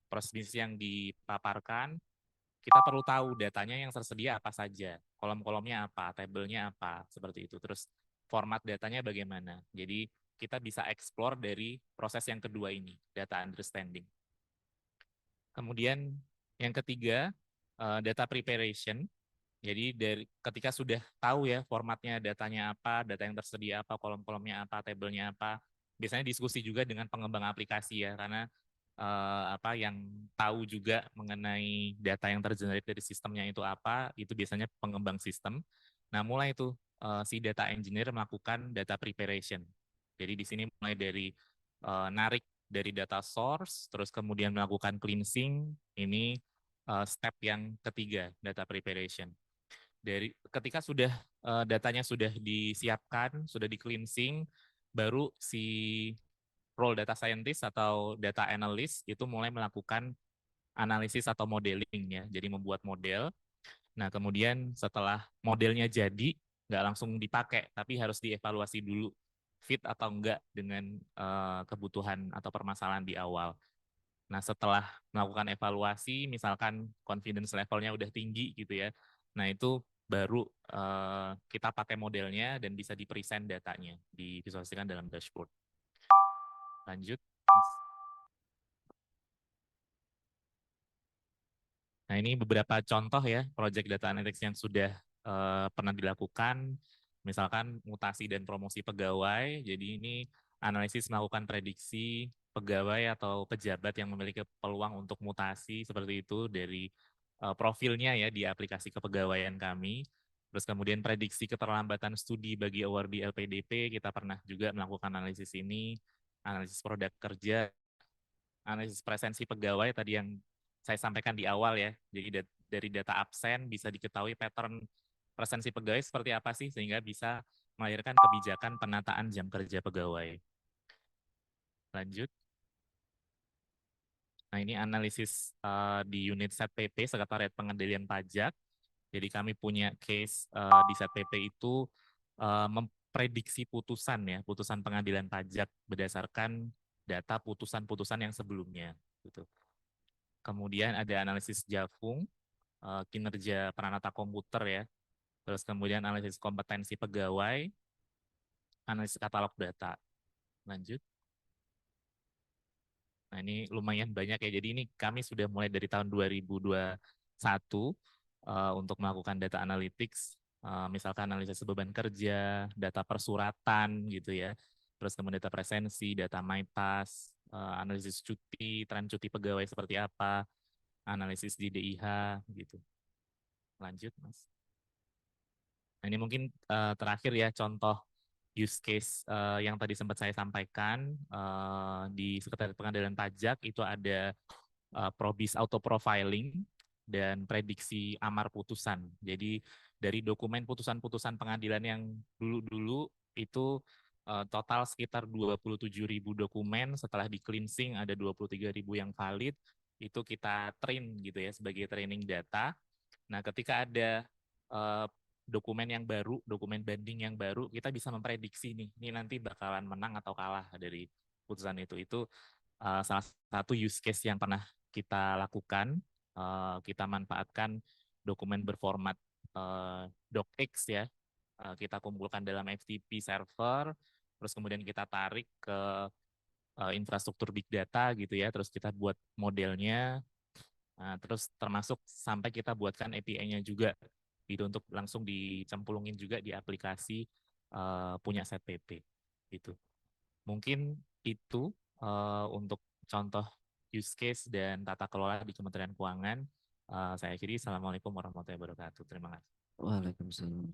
proses bisnis yang dipaparkan, kita perlu tahu datanya yang tersedia apa saja, kolom-kolomnya apa, tabelnya apa, seperti itu. Terus format datanya bagaimana. Jadi kita bisa explore dari proses yang kedua ini, data understanding. Kemudian yang ketiga, data preparation. Jadi dari ketika sudah tahu ya formatnya, datanya apa, data yang tersedia apa, kolom-kolomnya apa, tabelnya apa, biasanya diskusi juga dengan pengembang aplikasi ya, karena apa yang tahu juga mengenai data yang tergenerate dari sistemnya itu apa, itu biasanya pengembang sistem. Nah, mulai itu si data engineer melakukan data preparation. Jadi di sini mulai dari narik dari data source, terus kemudian melakukan cleansing, ini step yang ketiga, data preparation. Dari ketika sudah datanya sudah disiapkan, sudah di cleansing, baru si role data scientist atau data analyst itu mulai melakukan analisis atau modeling ya. Jadi membuat model. Nah, kemudian setelah modelnya jadi, nggak langsung dipakai, tapi harus dievaluasi dulu fit atau enggak dengan kebutuhan atau permasalahan di awal. Nah, setelah melakukan evaluasi, misalkan confidence levelnya udah tinggi gitu ya, nah itu baru kita pakai modelnya dan bisa di-present datanya, divisualisasikan dalam dashboard. Lanjut, Mas. Nah, ini beberapa contoh ya, project data analytics yang sudah pernah dilakukan, misalkan mutasi dan promosi pegawai, jadi ini analisis melakukan prediksi pegawai atau pejabat yang memiliki peluang untuk mutasi seperti itu dari profilnya ya di aplikasi kepegawaian kami. Terus kemudian prediksi keterlambatan studi bagi awardee LPDP, kita pernah juga melakukan analisis ini, analisis produk kerja, analisis presensi pegawai tadi yang saya sampaikan di awal ya. Jadi dari data absen bisa diketahui pattern presensi pegawai seperti apa sih sehingga bisa melahirkan kebijakan penataan jam kerja pegawai. Lanjut. Nah, ini analisis di unit ZPP, Sekretariat Pengendalian Pajak. Jadi kami punya case di ZPP itu memprediksi putusan ya, putusan pengadilan pajak berdasarkan data putusan-putusan yang sebelumnya. Gitu. Kemudian ada analisis Jafung, kinerja peranata komputer ya. Terus kemudian analisis kompetensi pegawai, analisis katalog data. Lanjut. Nah, ini lumayan banyak ya. Jadi ini kami sudah mulai dari tahun 2021 untuk melakukan data analytics, misalkan analisis beban kerja, data persuratan gitu ya. Terus kemudian data presensi, data MyPass, analisis cuti, tren cuti pegawai seperti apa, analisis di DIH gitu. Lanjut, Mas. Nah, ini mungkin terakhir ya contoh use case yang tadi sempat saya sampaikan di Sekretariat Pengadilan Pajak itu ada probis auto profiling dan prediksi amar putusan. Jadi dari dokumen putusan-putusan pengadilan yang dulu-dulu itu total sekitar 27.000 dokumen, setelah di cleansing ada 23.000 yang valid, itu kita train gitu ya sebagai training data. Nah, ketika ada dokumen yang baru, dokumen banding yang baru, kita bisa memprediksi nih, ini nanti bakalan menang atau kalah dari putusan itu. Itu salah satu use case yang pernah kita lakukan. Kita manfaatkan dokumen berformat docx ya, kita kumpulkan dalam FTP server, terus kemudian kita tarik ke infrastruktur big data gitu ya, terus kita buat modelnya. Nah, terus termasuk sampai kita buatkan API-nya juga gitu untuk langsung dicemplungin juga di aplikasi punya ZPP gitu. Mungkin itu untuk contoh use case dan tata kelola di Kementerian Keuangan. Saya akhiri. Assalamualaikum warahmatullahi wabarakatuh. Terima kasih. Waalaikumsalam.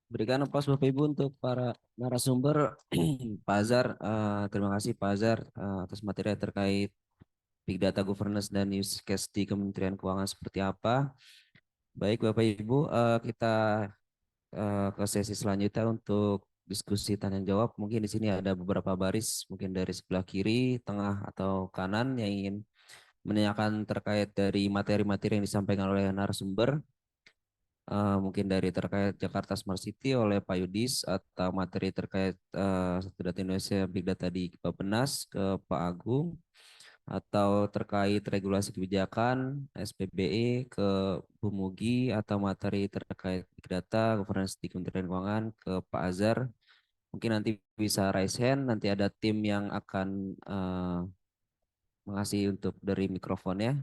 Berikan aplaus Bapak Ibu untuk para narasumber. Pak Azhar, terima kasih Pak Azhar atas materi terkait Big Data Governance dan use case di Kementerian Keuangan seperti apa. Baik Bapak Ibu, kita ke sesi selanjutnya untuk diskusi tanya jawab. Mungkin di sini ada beberapa baris, mungkin dari sebelah kiri, tengah atau kanan yang ingin menanyakan terkait dari materi-materi yang disampaikan oleh narasumber. Mungkin dari terkait Jakarta Smart City oleh Pak Yudis atau materi terkait Satu Data Indonesia Big Data di Bappenas ke Pak Agung. atau terkait regulasi kebijakan SPBE ke Bu Mugi atau materi terkait big data governance di Kementerian Keuangan ke Pak Azhar. Mungkin nanti bisa raise hand, nanti ada tim yang akan mengasih untuk dari mikrofonnya.